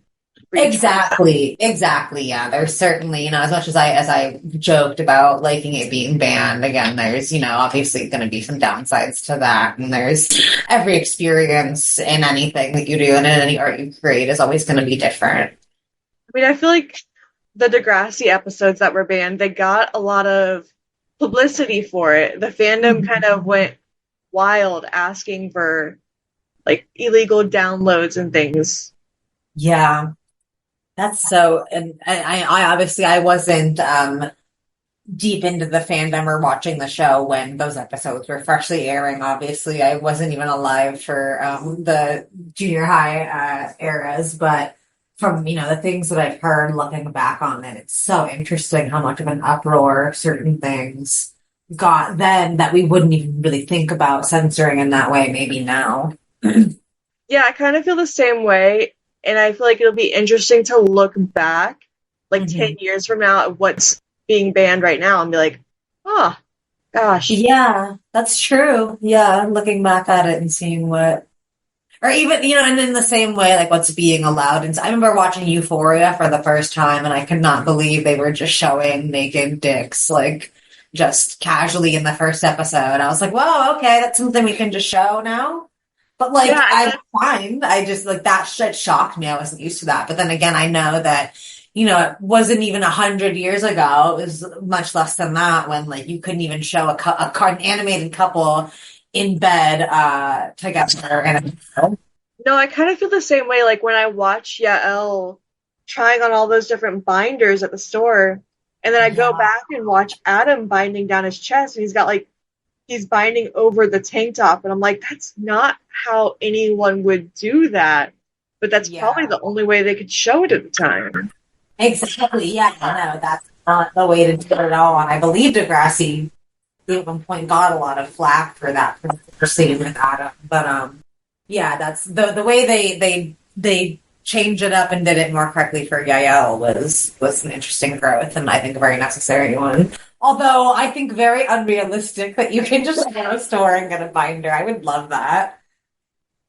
Speaker 1: for each person.
Speaker 2: Exactly. Exactly. Yeah. There's certainly, as much as I joked about liking it being banned, again, there's, obviously going to be some downsides to that. And there's every experience in anything that you do and in any art you create is always going to be different.
Speaker 1: I mean, I feel like the Degrassi episodes that were banned, they got a lot of publicity for it. The fandom kind of went wild asking for like illegal downloads and things.
Speaker 2: Yeah. That's so, and I obviously I wasn't deep into the fandom or watching the show when those episodes were freshly airing. Obviously, I wasn't even alive for the junior high eras, but from the things that I've heard looking back on it, it's so interesting how much of an uproar certain things got then that we wouldn't even really think about censoring in that way maybe now.
Speaker 1: Yeah, I kind of feel the same way, and I feel like it'll be interesting to look back like 10
Speaker 2: Mhm.
Speaker 1: years from now at what's being banned right now and be like, oh, gosh.
Speaker 2: Yeah, that's true. Yeah, looking back at it and seeing what, or even, and in the same way, like what's being allowed. And I remember watching Euphoria for the first time, and I could not believe they were just showing naked dicks, like just casually in the first episode. I was like, whoa, okay, that's something we can just show now. But like,
Speaker 1: Yeah,
Speaker 2: I'm fine. I just like that shit shocked me. I wasn't used to that. But then again, I know that it wasn't even 100 years ago. It was much less than that when like you couldn't even show an animated couple in bed together. And
Speaker 1: no, I kind of feel the same way. Like when I watch Yael trying on all those different binders at the store, and then I go
Speaker 2: yeah,
Speaker 1: back and watch Adam binding down his chest, and he's got like he's binding over the tank top, and I'm like, that's not how anyone would do that. But that's probably
Speaker 2: yeah,
Speaker 1: the only way they could show it at the time.
Speaker 2: exactly. Yeah, no, that's not the way to do it at all. And I believe Degrassi at one point got a lot of flack for that for scene with Adam. But yeah, that's the way they changed it up and did it more correctly for Yael was an interesting growth and I think a very necessary one. Although I think very unrealistic that you can just go to a store and get a binder. I would love that.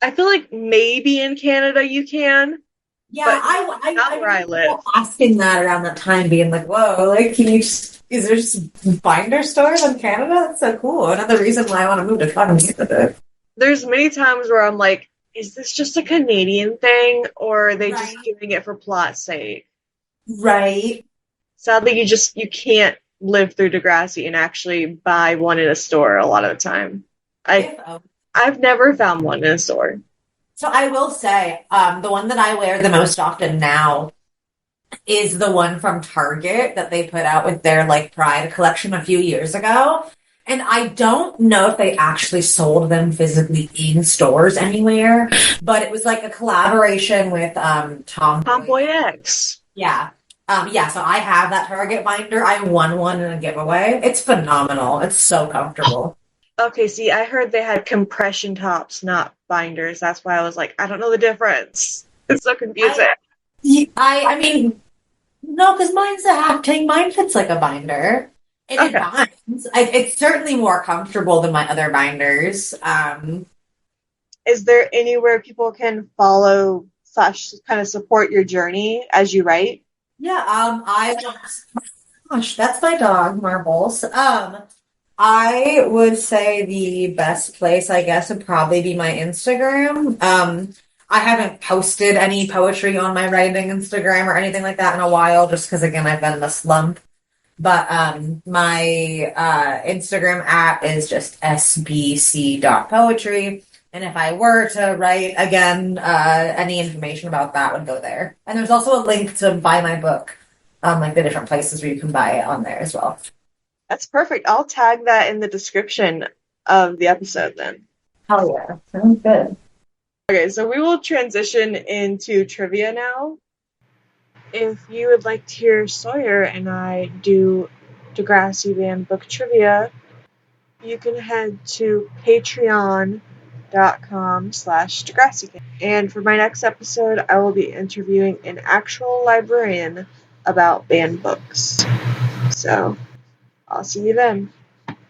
Speaker 1: I feel like maybe in Canada you can,
Speaker 2: Yeah,
Speaker 1: but
Speaker 2: I
Speaker 1: not where I
Speaker 2: remember
Speaker 1: live.
Speaker 2: people asking that around that time, being like, "Whoa, like, is there just binder stores in Canada? That's so cool." Another reason why I want to move to Canada.
Speaker 1: There's many times where I'm like, is this just a Canadian thing, or are they just
Speaker 2: Right.
Speaker 1: doing it for plot's sake?
Speaker 2: Right.
Speaker 1: Sadly, you can't live through Degrassi and actually buy one in a store a lot of the time. I
Speaker 2: If
Speaker 1: I've never found one in a store.
Speaker 2: So I will say, the one that I wear the most often now is the one from Target that they put out with their like Pride collection a few years ago. And I don't know if they actually sold them physically in stores anywhere, but it was like a collaboration with Tomboy.
Speaker 1: Tomboy X.
Speaker 2: Yeah. Yeah, so I have that Target binder. I won one in a giveaway. It's phenomenal. It's so comfortable.
Speaker 1: Okay, see, I heard they had compression tops, not binders. That's why I was like, I don't know the difference. It's so confusing.
Speaker 2: I mean, no, because mine's a half tank. Mine fits like a binder. And it
Speaker 1: Okay.
Speaker 2: binds. It's certainly more comfortable than my other binders.
Speaker 1: Is there anywhere people can follow slash kind of support your journey as you write?
Speaker 2: Yeah, gosh, that's my dog, Marbles. I would say the best place, I guess, would probably be my Instagram. I haven't posted any poetry on my writing Instagram or anything like that in a while, just because again I've been in a slump. But my Instagram app is just sbc.poetry. And if I were to write again, any information about that would go there. And there's also a link to buy my book, like the different places where you can buy it on there as well.
Speaker 1: That's perfect. I'll tag that in the description of the episode then.
Speaker 2: Hell yeah. Sounds good.
Speaker 1: Okay, so we will transition into trivia now. If you would like to hear Sawyer and I do Degrassi Van Book Trivia, you can head to patreon.com/Degrassi. And for my next episode, I will be interviewing an actual librarian about banned books. So, I'll see you then.